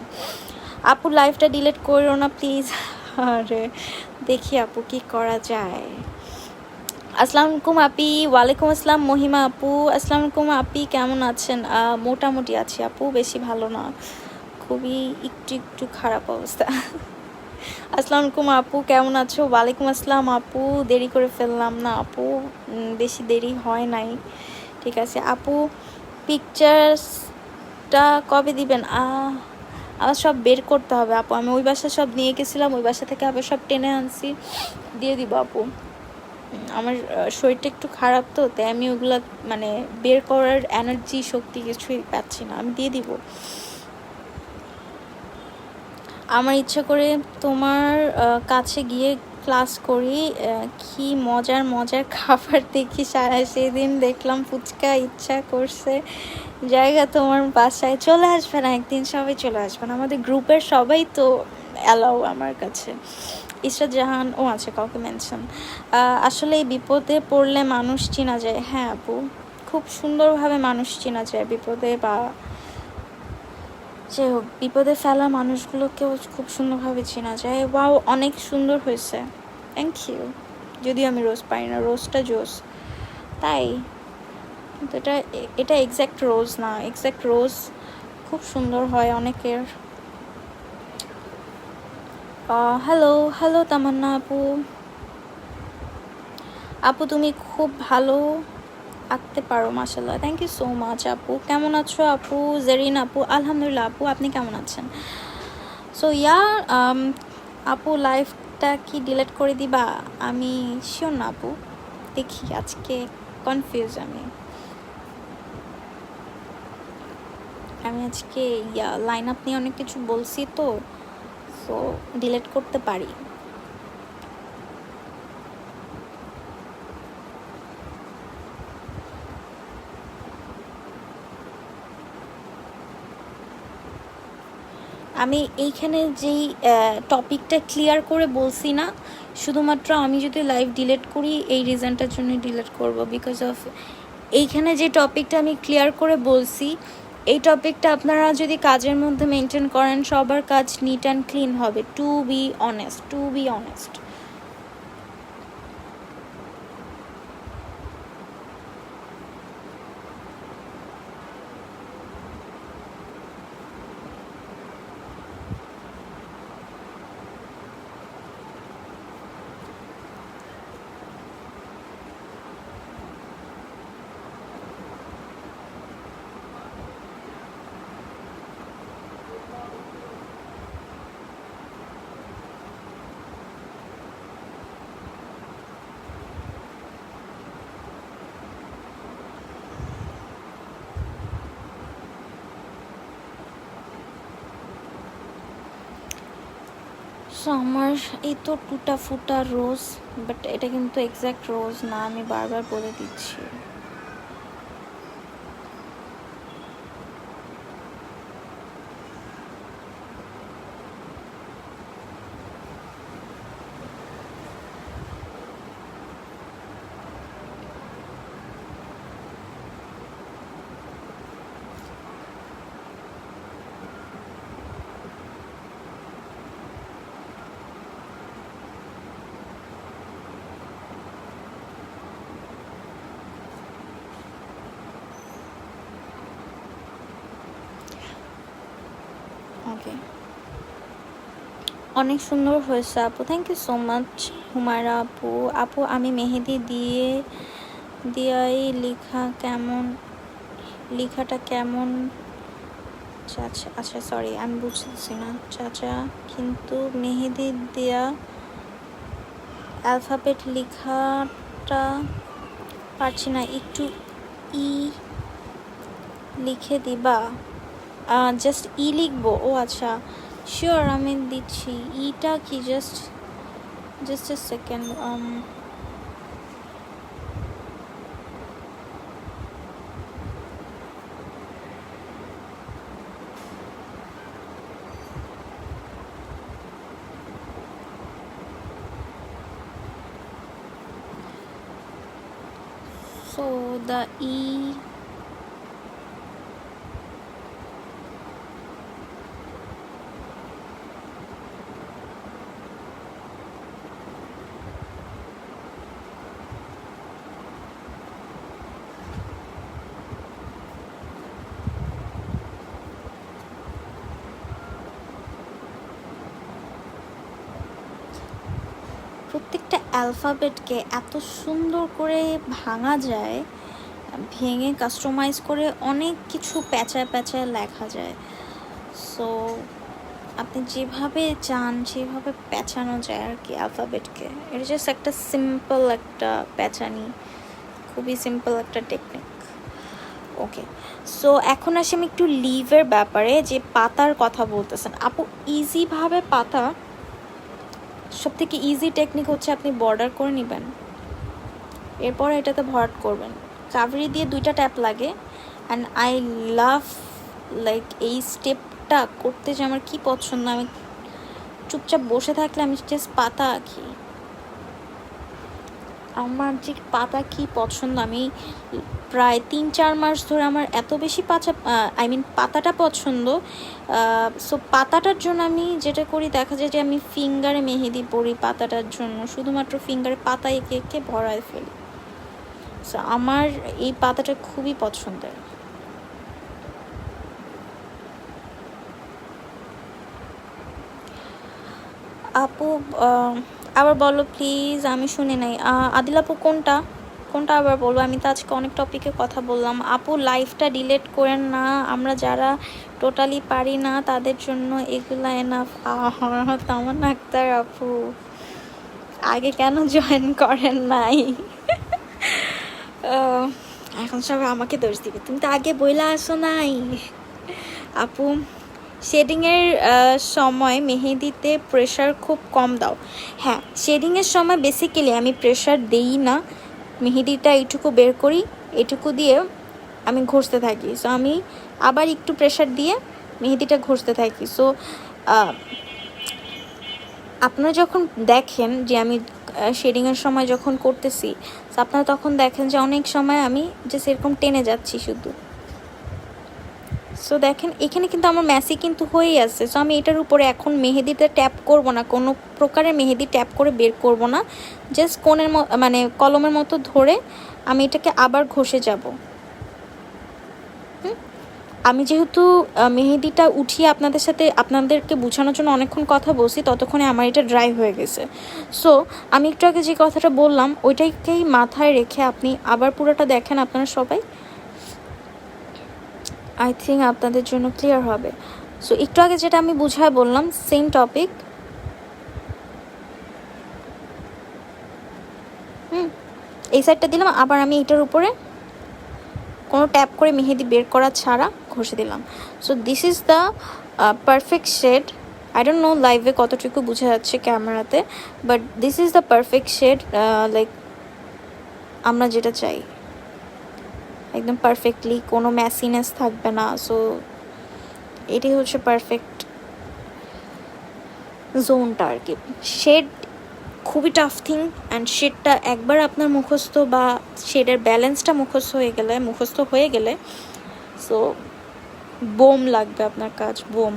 আপু। লাইভটা ডিলিট করো না প্লিজ। আরে দেখি আপু কি করা যায়। আসসালামু আলাইকুম আপি। ওয়ালাইকুম আসসালাম মহিমা আপু। আসসালামু আলাইকুম আপি, কেমন আছেন? মোটামুটি আছি আপু, বেশি ভালো না, খুবই একটু খারাপ অবস্থা। আসসালামু আলাইকুম আপু, কেমন আছো? ওয়ালাইকুম আসসালাম আপু, দেরি করে ফেললাম না আপু? বেশি দেরি হয় নাই, ঠিক আছে আপু। পিকচার্সটা কবে দিবেন? আবার সব বের করতে হবে আপু, আমি ওই বাসা সব নিয়ে গেছিলাম, ওই বাসা থেকে আবার সব টেনে আনছি, দিয়ে দিব আপু। আমার শরীরটা একটু খারাপ তো, তাই আমি ওগুলো মানে বের করার এনার্জি শক্তি কিছুই পাচ্ছি না, আমি দিয়ে দিব। আমার ইচ্ছা করে তোমার কাছে গিয়ে ক্লাস করি, কি মজার খাবার দেখি সেদিন দেখলাম ফুচকা, ইচ্ছা করছে জায়গা তোমার বাসায় চলে আসবে না একদিন, সবাই চলে আসবেন, আমাদের গ্রুপের সবাই তো অ্যালাউ আমার কাছে। ইসরাত জাহান, ও আচ্ছা, কাউকে মেনশন। আসলে এই বিপদে পড়লে মানুষ চেনা যায়। হ্যাঁ আপু, খুব সুন্দরভাবে মানুষ চেনা যায় বিপদে, বা যাই হোক বিপদে ফেলা মানুষগুলোকেও খুব সুন্দরভাবে চেনা যায়। ওয়াও, অনেক সুন্দর হয়েছে, থ্যাংক ইউ। যদিও আমি রোজ পাই না, রোজটা জোস তাই, কিন্তু এটা এক্স্যাক্ট রোজ না, এক্স্যাক্ট রোজ খুব সুন্দর হয় অনেকের। হ্যালো তামান্না আপু তুমি খুব ভালো আঁকতে পারো, মাশাআল্লাহ, থ্যাংক ইউ সো মাচ আপু। কেমন আছো আপু? জেরিন আপু, আলহামদুলিল্লাহ আপু, আপনি কেমন আছেন? সো আপু লাইফটা কি ডিলিট করে দিবা? আমি শিওর না আপু, দেখি, আজকে কনফিউজ আমি আজকে লাইন আপ নিয়ে অনেক কিছু বলছি তো, সো ডিলিট করতে পারি। আমি এইখানে যেই টপিকটা ক্লিয়ার করে বলছি না, শুধুমাত্র আমি যদি লাইভ ডিলিট করি এই রিজনটার জন্য ডিলিট করব, বিকজ অফ এইখানে যে টপিকটা আমি ক্লিয়ার করে বলছি, এই টপিকটা আপনারা যদি কাজের মধ্যে মেনটেন করেন, সবার কাজ নিট অ্যান্ড ক্লিন হবে, টু বি অনেস্ট। সো আমার এই তো টুটা ফুটা রোজ, বাট এটা কিন্তু এক্স্যাক্ট রোজ না, আমি বারবার বলে দিচ্ছি। ওকে, অনেক সুন্দর হয়েছে আপু, thank you so much Humaira আপু। আপু আমি মেহেদি দিয়াই লেখাটা কেমন? আচ্ছা আচ্ছা, সরি আমি বুঝতেছি না চাচা, কিন্তু মেহেদি দেয়া অ্যালফাবেট লেখাটা পারছি না, একটু ই লিখে দিবা? জাস্ট ই লিখবো? ও আচ্ছা, শিওর আমি দিচ্ছি। ইটা কি? Just a second. So the E, প্রত্যেকটা অ্যালফাবেটকে এত সুন্দর করে ভাঙা যায়, ভেঙে কাস্টমাইজ করে অনেক কিছু প্যাঁচায় লেখা যায়। সো আপনি যেভাবে চান সেভাবে প্যাঁচানো যায় আর কি অ্যালফাবেটকে। এটা জাস্ট একটা সিম্পল একটা প্যাঁচানি, খুবই সিম্পল একটা টেকনিক। ওকে, সো এখন আসি আমি একটু লিভের ব্যাপারে, যে পাতার কথা বলতেছেন আপু। ইজিভাবে পাতা, সবথেকে ইজি টেকনিক হচ্ছে আপনি বর্ডার করে নেবেন, এরপর এটাতে ভরাট করবেন। কাভারি দিয়ে 2টা ট্যাপ লাগে, অ্যান্ড আই লাভ লাইক এই স্টেপটা করতে যে আমার কি পছন্দ। আমি চুপচাপ বসে থাকলে আমি জাস্ট পাতা আঁকি, আমার যে পাতা কি পছন্দ। আমি প্রায় 3-4 মাস ধরে আমার এত বেশি পাতাটা পছন্দ। সো পাতাটার জন্য আমি যেটা করি, দেখা যায় যে আমি ফিঙ্গারে মেহেদি পরি পাতাটার জন্য, শুধুমাত্র ফিঙ্গারে পাতা এঁকে ভরায় ফেলি। সো আমার এই পাতাটা খুবই পছন্দের। আপু আবার বলো প্লিজ, আমি শুনি নাই। আদিল আপু কোনটা আবার বলবো? আমি তো আজকে অনেক টপিকে কথা বললাম। আপু লাইফটা ডিলেট করেন না, আমরা যারা টোটালি পারি না তাদের জন্য এগুলা এনাফ। তামান্না আক্তার আপু, আগে কেন জয়েন করেন নাই? এখন সবাই আমাকে দোষ দিবে, তুমি তো আগে বইলা আসো নাই। আপু শেডিংয়ের সময় মেহেদিতে প্রেশার খুব কম দাও। হ্যাঁ, শেডিংয়ের সময় বেসিক্যালি আমি প্রেশার দেই না, মেহেদিটা এইটুকু বের করি, এটুকু দিয়ে আমি ঘষতে থাকি। সো আমি আবার একটু প্রেশার দিয়ে মেহেদিটা ঘষতে থাকি। সো আপনারা যখন দেখেন যে আমি শেডিংয়ের সময় যখন করতেছি, আপনারা তখন দেখেন যে অনেক সময় আমি জাস্ট এরকম টেনে যাচ্ছি শুধু। সো দেখেন এখানে কিন্তু আমার ম্যাসি কিন্তু হয়েই আছে। সো আমি এটার উপরে এখন মেহেদিতে ট্যাপ করব না, কোনো প্রকারের মেহেদি ট্যাপ করে বের করব না, জাস্ট কোণের কলমের মতো ধরে আমি এটাকে আবার ঘষে যাব। আমি যেহেতু মেহেদিটা উঠিয়ে আপনাদেরকে বোঝানোর জন্য অনেকক্ষণ কথা বলছি, ততক্ষণে আমার এটা ড্রাই হয়ে গেছে। সো আমি একটু আগে যে কথাটা বললাম ওইটাকেই মাথায় রেখে আপনি আবার পুরোটা দেখেন আপনারা সবাই, আই থিঙ্ক আপনাদের জন্য ক্লিয়ার হবে। সো একটু আগে যেটা আমি বুঝায় বললাম সেম টপিক। এই সাইডটা দিলাম, আবার আমি এটার উপরে কোনো ট্যাপ করে মেহেদি বের করা ছাড়া ঘষে দিলাম। So this is the perfect shade. I don't know লাইভে কতটুকু বোঝা যাচ্ছে ক্যামেরাতে, but this is the perfect shade, like আমরা যেটা চাই একদম পারফেক্টলি, কোনো ম্যাসিনেস থাকবে না। সো এটি হচ্ছে পারফেক্ট জোনটা আর কি। শেড খুবই টাফ থিং, অ্যান্ড শেডটা একবার আপনার মুখস্থ বা শেডের ব্যালেন্সটা মুখস্থ হয়ে গেলে সো বোম লাগবে আপনার কাজ, বোম।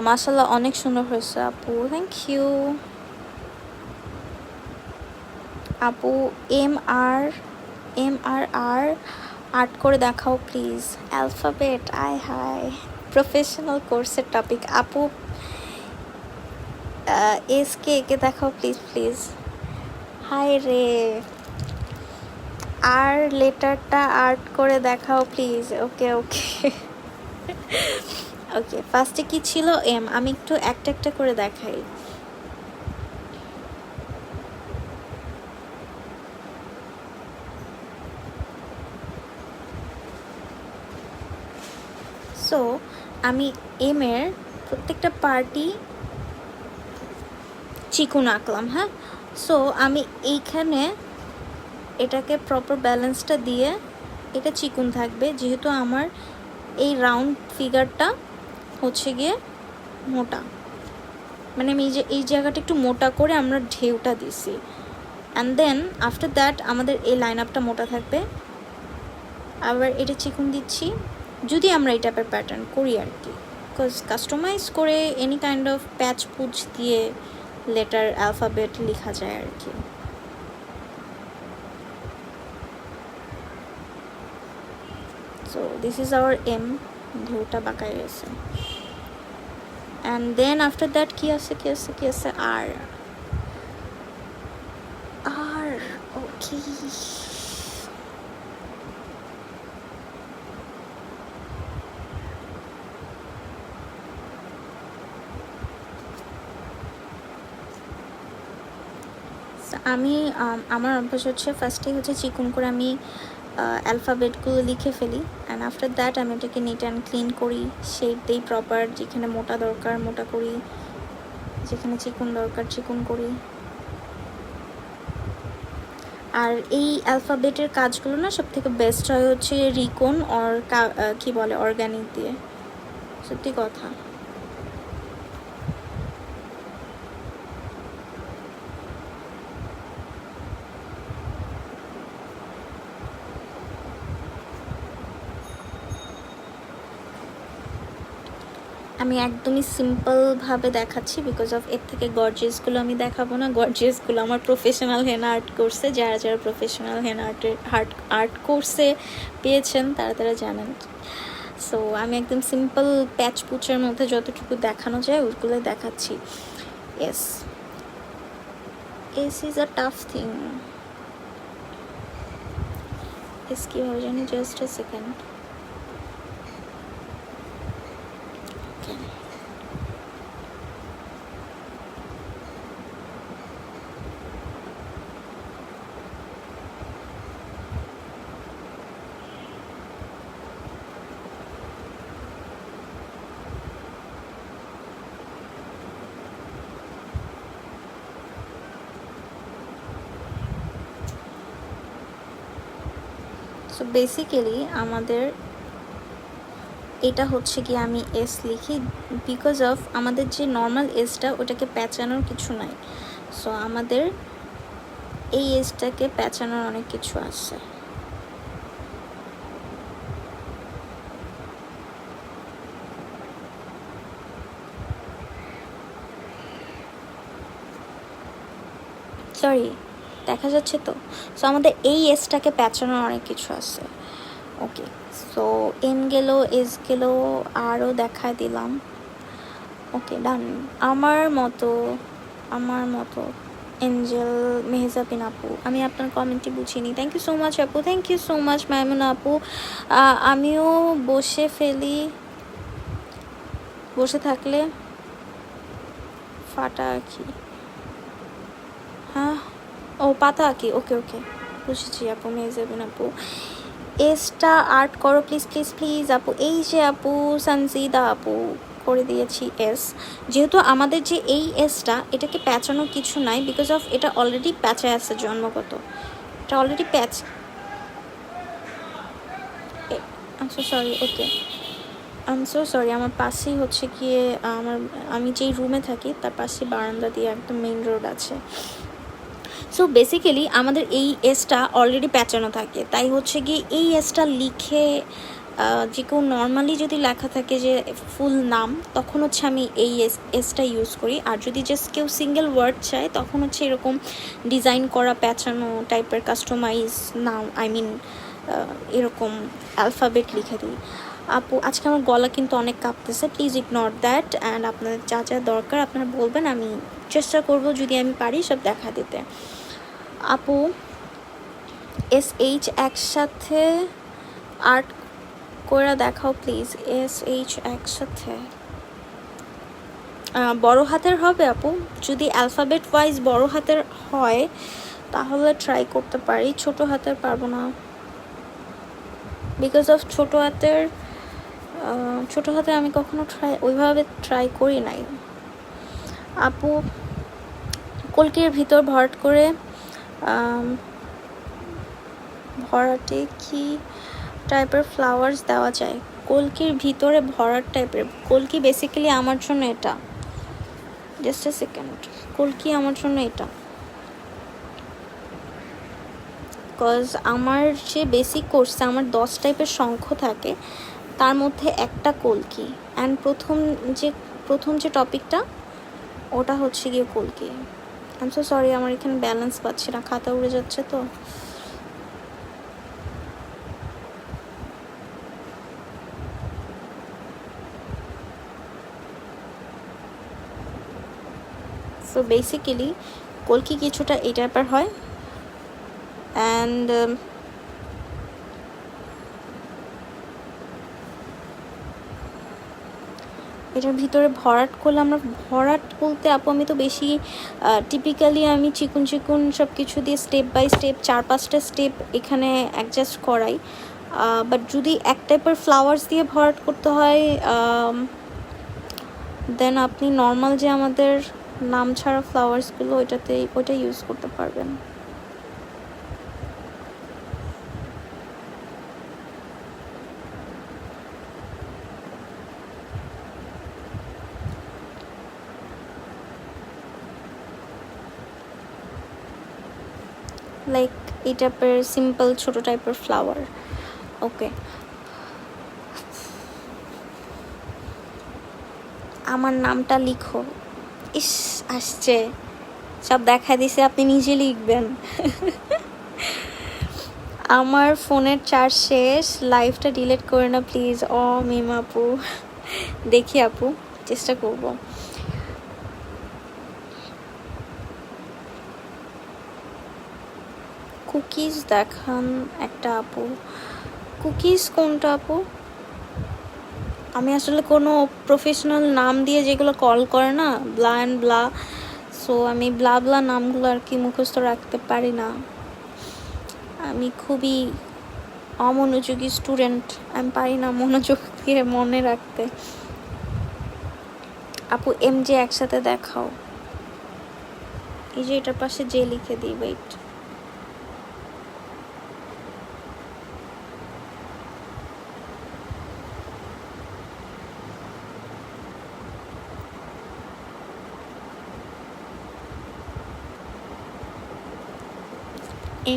মাশাআল্লাহ অনেক সুন্দর হয়েছে আপু, থ্যাংক ইউ আপু। এম আর আর্ট করে দেখাও প্লিজ। অ্যালফাবেট, আয় হায়, প্রফেশনাল কোর্সের টপিক। আপু এসকে একে দেখাও প্লিজ প্লিজ। হাই রে, আর লেটারটা আর্ট করে দেখাও প্লিজ। ওকে ওকে ওকে, ফার্স্টে কি ছিল? এম। আমি একটু একটা একটা করে দেখাই। সো আমি এম এর প্রত্যেকটা পার্টই চিকুন আঁকলাম। হ্যাঁ, সো আমি এইখানে এটাকে প্রপার ব্যালেন্সটা দিয়ে, এটা চিকুন থাকবে যেহেতু আমার এই রাউন্ড ফিগারটা হচ্ছে গিয়ে মোটা, মানে আমি এই জায়গাটা একটু মোটা করে আমরা ঢেউটা দিছি। অ্যান্ড দেন আফটার দ্যাট আমাদের এই লাইন আপটা মোটা থাকবে, আবার এটা চিকুন দিচ্ছি যদি আমরা এই টাইপের প্যাটার্ন করি আর কি। বিকজ কাস্টমাইজ করে এনি কাইন্ড অফ প্যাচ পুচ দিয়ে লেটার অ্যালফাবেট লেখা যায় আর কি। So this is our M, ঢেউটা বাঁকায় গেছে। অ্যান্ড দেন আফটার দ্যাট কি আছে কি আছে কি আছে, আর আর ওকে, আমি আমার অভ্যাস হচ্ছে ফার্স্টেই হচ্ছে চিকুন করে আমি অ্যালফাবেটগুলো লিখে ফেলি, অ্যান্ড আফটার দ্যাট আমি এটাকে নিট অ্যান্ড ক্লিন করি, শেপ দিই প্রপার, যেখানে মোটা দরকার মোটা করি, যেখানে চিকুন দরকার চিকুন করি। আর এই অ্যালফাবেটের কাজগুলো না সব থেকে বেস্ট হয় হচ্ছে রিকন অর কি বলে অর্গানিক দিয়ে, সত্যি কথা। আমি একদমই সিম্পলভাবে দেখাচ্ছি বিকজ অফ এর থেকে গর্জিয়াসগুলো আমি দেখাবো না। গর্জিয়াসগুলো আমার প্রফেশনাল হেনা আর্ট কোর্সে, যারা যারা প্রফেশনাল হেনা আর্ট কোর্সে পেয়েছেন তারা তারা জানেন। সো আমি একদম সিম্পল প্যাচ পুচের মধ্যে যতটুকু দেখানো যায় ওইগুলো দেখাচ্ছি। S is a tough thing. S কীভাবে জানি, just a second. So basically আমাদের এটা হচ্ছে কি, আমি এস লিখি বিকজ অফ আমাদের যে নর্মাল এসটা ওটাকে প্যাঁচানোর কিছু নাই। সো আমাদের এই এসটাকে প্যাঁচানোর অনেক কিছু আছে। সরি, দেখা যাচ্ছে তো? সো আমাদের এই এসটাকে প্যাঁচানোর অনেক কিছু আছে। ওকে, সো এম গেল, এস গেল, আরও দেখায় দিলাম। ওকে ডান। আমার মতো এঞ্জেল মেহজাবিন আপু, আমি আপনার কমেন্টটি বুঝিনি। থ্যাংক ইউ সো মাচ আপু, thank you so much Maimuna আপু। আমিও বসে ফেলি, বসে থাকলে ফাটা আঁকি। হ্যাঁ, ও পাতা আঁকি। ওকে ওকে, বুঝেছি আপু মেহজাবিন আপু। এসটা আর্ট করো প্লিজ প্লিজ প্লিজ আপু। এই যে আপু সানজিদা আপু করে দিয়েছি এস। যেহেতু আমাদের যে এই এসটা এটাকে প্যাঁচানো কিছু নাই বিকজ অফ এটা অলরেডি প্যাঁচে আছে জন্মগত, এটা অলরেডি প্যাচ। আচ্ছা sorry, okay I so sorry. আমার পাশেই হচ্ছে গিয়ে আমি যেই রুমে থাকি তার পাশে বারান্দা দিয়ে একদম মেইন রোড আছে। সো বেসিক্যালি আমাদের এই এসটা অলরেডি প্যাঁচানো থাকে, তাই হচ্ছে গিয়ে এই এসটা লিখে যে কেউ নর্মালি যদি লেখা থাকে যে ফুল নাম, তখন হচ্ছে আমি এই এসটা ইউজ করি। আর যদি জাস্ট কেউ সিঙ্গেল ওয়ার্ড চায় তখন হচ্ছে এরকম ডিজাইন করা প্যাঁচানো টাইপের কাস্টমাইজ নাম, আই মিন এরকম অ্যালফাবেট লিখে দিই। আপু আজকে আমার গলা কিন্তু অনেক কাঁপতেছে, প্লিজ ইগনোর দ্যাট। অ্যান্ড আপনাদের যা যা দরকার আপনারা বলবেন, আমি চেষ্টা করব যদি আমি পারি সব দেখা দিতে। আপু SH একসাথে আর্ট করে দেখাও প্লিজ। SH একসাথে বড় হাতের হবে আপু? যদি অ্যালফাবেট ওয়াইজ বড় হাতের হয় তাহলে ট্রাই করতে পারি, ছোট হাতের পারবো না, বিকজ অফ ছোট হাতে আমি কখনো ওইভাবে ট্রাই করি নাই। আপু কলকির ভিতর ভরাট করে ভরাটে কি টাইপের ফ্লাওয়ার্স দেওয়া যায়? কলকির ভিতরে ভরাট টাইপের, কলকি বেসিক্যালি আমার জন্য এটা, জাস্ট এ সেকেন্ড, কলকি আমার জন্য এটা, বিকজ আমার যে বেসিক কোর্সে আমার 10 টাইপের শঙ্খ থাকে, তার মধ্যে একটা কলকি। অ্যান্ড প্রথম যে টপিকটা ওটা হচ্ছে গিয়ে কলকি। আই এম সো সরি, আমার এখানে ব্যালেন্স পাচ্ছি না, খাতা উড়ে যাচ্ছে তো। সো বেসিক্যালি কলকি কিছুটা এই টাইপের হয়। অ্যান্ড এটার ভিতরে ভরাট করলে, আমরা ভরাট বলতে আপু আমি তো বেশি টিপিক্যালি আমি চিকুন সব কিছু দিয়ে স্টেপ বাই স্টেপ 4-5টা স্টেপ এখানে অ্যাডজাস্ট করাই। বাট যদি এক টাইপের ফ্লাওয়ার্স দিয়ে ভরাট করতে হয়, দেন আপনি নর্মাল যে আমাদের নাম ছাড়া ফ্লাওয়ার্সগুলো ওইটা ইউজ করতে পারবেন। লাইক এই টাইপের সিম্পল ছোট টাইপের ফ্লাওয়ার। ওকে, আমার নামটা লিখো। ইস আসছে, সব দেখা দিছে, আপনি নিজে লিখবেন। আমার ফোনের চার্জ শেষ, লাইভটা ডিলিট করে না প্লিজ। মিম আপু, দেখি আপু, চেষ্টা করব। কুকিজ দেখান একটা আপু। কুকিজ কোনটা আপু? আমি আসলে কোনো প্রফেশনাল নাম দিয়ে যেগুলো কল করে না, ব্লা অ্যান্ড ব্লা, সো আমি ব্লা নামগুলো আর কি মুখস্থ রাখতে পারি না। আমি খুবই অমনোযোগী স্টুডেন্ট, আমি পারি না মনোযোগ দিয়ে মনে রাখতে। আপু MJ একসাথে দেখাও। এই যে এটার পাশে যে লিখে দিই, ওয়েট।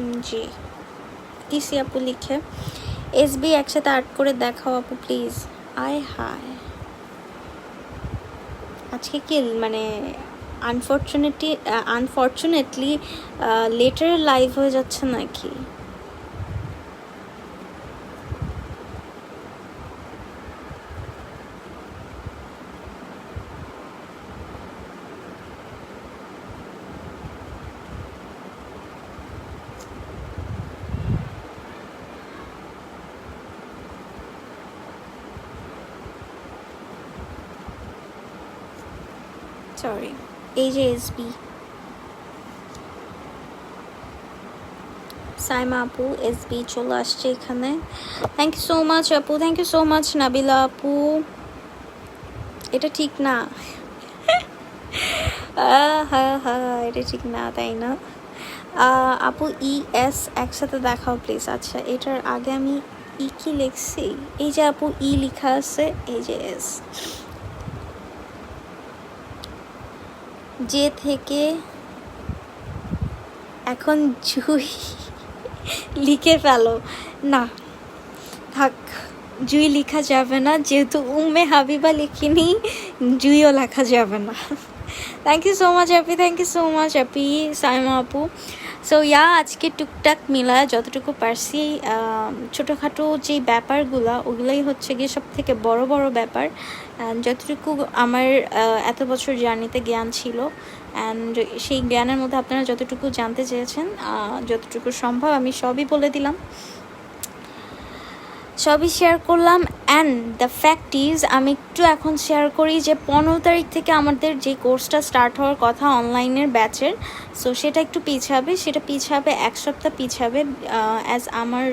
MJ ইসি আপু লিখে। SB একসাথে আর্ট করে দেখাও আপু প্লিজ। আজকে কি মানে আনফর্চুনেটলি লেটার লাইভ হয়ে যাচ্ছে নাকি? সরি, এই যে SB সাইমা আপু, SB চলে আসছে এখানে। থ্যাংক ইউ সো মাচ আপু, thank you so much Nabila আপু। এটা ঠিক না। হ্যাঁ এটা ঠিক না, তাই না আপু? ES একসাথে দেখাও প্লিজ। আচ্ছা, এটার আগে আমি কি লিখছি? এই যে আপু লেখা আছে, এই যে S। যে থেকে এখন জুই লিখে ফেলো। না থাক, জুই লেখা যাবে না, যেহেতু হাবিবা লিখিনি, জুইও লেখা যাবে না। Thank you so much Happy, thank you so much Happy Saima আপু। সো আজকে টুকটাক মিলা যতটুকু পারছি, ছোটোখাটো যে ব্যাপারগুলো ওগুলোই হচ্ছে গিয়ে সব থেকে বড় বড় ব্যাপার। যতটুকু আমার এত বছর জার্নিতে জ্ঞান ছিল, অ্যান্ড সেই জ্ঞানের মধ্যে আপনারা যতটুকু জানতে চেয়েছেন, যতটুকু সম্ভব আমি সবই বলে দিলাম, সবই শেয়ার করলাম। অ্যান্ড দ্য ফ্যাক্ট ইজ, আমি একটু এখন শেয়ার করি যে 15 তারিখ থেকে আমাদের যে কোর্সটা স্টার্ট হওয়ার কথা অনলাইনের ব্যাচের, সো সেটা একটু পিছাবে, সেটা পিছাবে 1 সপ্তাহ পিছাবে। অ্যাজ আমার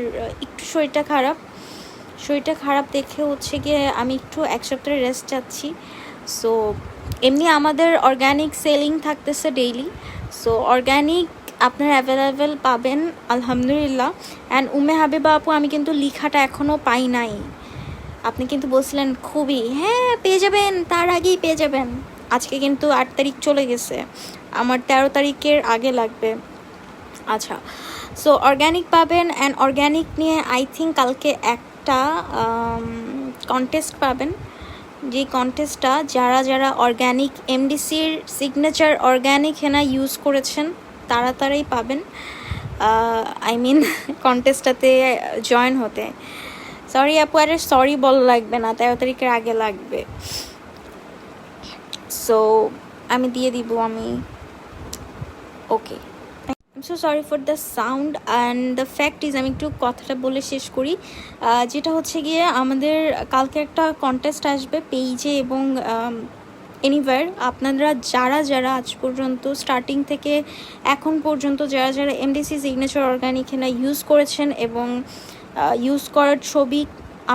একটু শরীরটা খারাপ দেখে হচ্ছে গিয়ে আমি একটু 1 সপ্তাহের রেস্ট চাচ্ছি। সো এমনি আমাদের অর্গ্যানিক সেলিং থাকতেছে ডেইলি, সো অর্গ্যানিক আপনারা অ্যাভেলেবেল পাবেন আলহামদুলিল্লাহ। অ্যান্ড উম্মে হাবিবা আপু, আমি কিন্তু লিখাটা এখনও পাই নাই। আপনি কিন্তু বলছিলেন খুবই, হ্যাঁ পেয়ে যাবেন, তার আগেই পেয়ে যাবেন। আজকে কিন্তু 8 তারিখ চলে গেছে, আমার 13 তারিখের আগে লাগবে। আচ্ছা, সো অর্গ্যানিক পাবেন। অ্যান্ড অর্গ্যানিক নিয়ে আই থিঙ্ক কালকে একটা কন্টেস্ট পাবেন, যে কন্টেস্টটা যারা যারা অর্গ্যানিক এমডিসির সিগনেচার অর্গ্যানিক হেনা ইউজ করেছেন তাড়াতাড়ি পাবেন। আই মিন কন্টেস্টটাতে জয়েন হতে। সরি আপু, আরে সরি বলা লাগবে না, 13 তারিখের আগে লাগবে। সো আমি দিয়ে দিব আমি। Okay, so sorry for the sound. And the fact is, আমি একটু কথাটা বলে শেষ করি, যেটা হচ্ছে গিয়ে আমাদের কালকে একটা কন্টেস্ট আসবে পেজে এবং এনিওয়্যার। আপনারা যারা যারা আজ পর্যন্ত স্টার্টিং থেকে এখন পর্যন্ত যারা যারা এমডিসি সিগনেচার অর্গানিক হেনা ইউজ করেছেন এবং ইউজ করার ছবি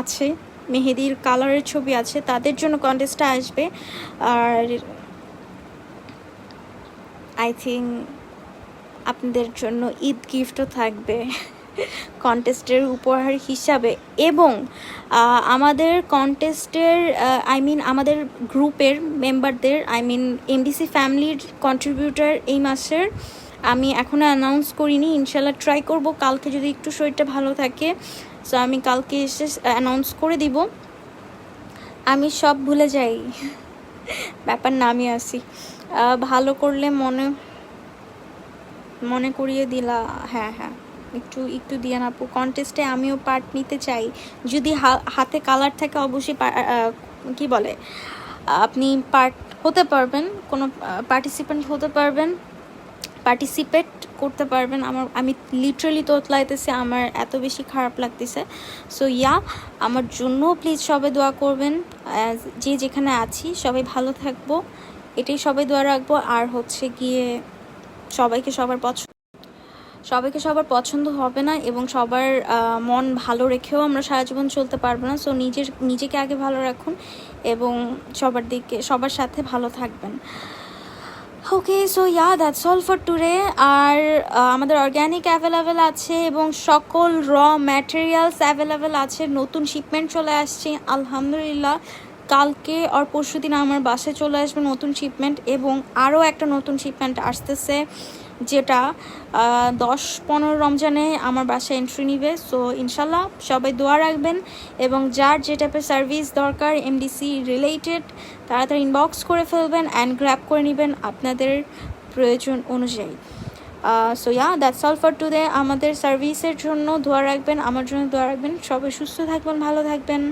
আছে, মেহেদির কালারের ছবি আছে, তাদের জন্য কন্টেস্টটা আসবে। আর আই থিঙ্ক আপনাদের জন্য ঈদ গিফটও থাকবে কন্টেস্টের উপহার হিসাবে। এবং আমাদের কন্টেস্টের আমাদের গ্রুপের মেম্বারদের, এমডিসি ফ্যামিলির কন্ট্রিবিউটার এই মাসের আমি এখনও অ্যানাউন্স করিনি, ইনশাল্লাহ ট্রাই করব কালকে যদি একটু শরীরটা ভালো থাকে। সো আমি কালকে এসে অ্যানাউন্স করে দিব। আমি সব ভুলে যাই ব্যাপার না, আমি আসি ভালো করলে মনে করিয়ে দিলা। হ্যাঁ, একটু দিয়ে না আপু, কন্টেস্টে আমিও পার্ট নিতে চাই। যদি হাতে কালার থাকে অবশ্যই কি বলে আপনি পার্ট হতে পারবেন, কোনো পার্টিসিপেন্ট হতে পারবেন, পার্টিসিপেট করতে পারবেন। আমি লিটারালি তোতলাইতেছি, আমার এত বেশি খারাপ লাগতেছে। সো আমার জন্য প্লিজ সবাই দোয়া করবেন, যে যেখানে আছি সবাই ভালো থাকবো, এটাই সবাই দোয়া রাখবো। আর হচ্ছে গিয়ে সবাইকে সবার পছন্দ হবে না এবং সবার মন ভালো রেখেও আমরা সারা জীবন চলতে পারবো না। সো নিজেকে আগে ভালো রাখুন এবং সবার সাথে ভালো থাকবেন। Okay, so that's all for today. আর আমাদের অর্গ্যানিক অ্যাভেলেবেল আছে এবং সকল র ম্যাটেরিয়ালস অ্যাভেলেবেল আছে। নতুন শিপমেন্ট চলে আসছে আলহামদুলিল্লাহ। কালকে আর পরশু দিন আমার বাসায় চলে আসবে নতুন শিপমেন্ট, এবং আরও একটা নতুন শিপমেন্ট আসতেছে যেটা 10-15 রমজানে আমার বাসায় এন্ট্রি নিবে। সো ইনশাল্লাহ সবাই দোয়া রাখবেন এবং যার যে টাইপের সার্ভিস দরকার এমডিসি রিলেটেড তাড়াতাড়ি ইনবক্স করে ফেলবেন অ্যান্ড গ্র্যাব করে নেবেন আপনাদের প্রয়োজন অনুযায়ী। So that's all for today. আমাদের সার্ভিসের জন্য দোয়া রাখবেন, আমার জন্য দোয়া রাখবেন। সবাই সুস্থ থাকবেন, ভালো থাকবেন।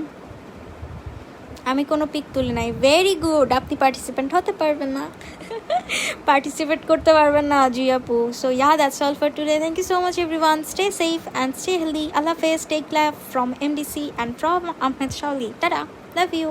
আমি কোনো পিক তুলি নাই। ভেরি গুড, আপনি পার্টিসিপেন্ট হতে পারবেন না, পার্টিসিপেট করতে পারবেন না জি আপু। So that's all for today. Thank you so much everyone. Stay safe and stay healthy. আল্লাহ হাফেজ। Take care from MDC and from Ahmed Shaoli. Tata, love you.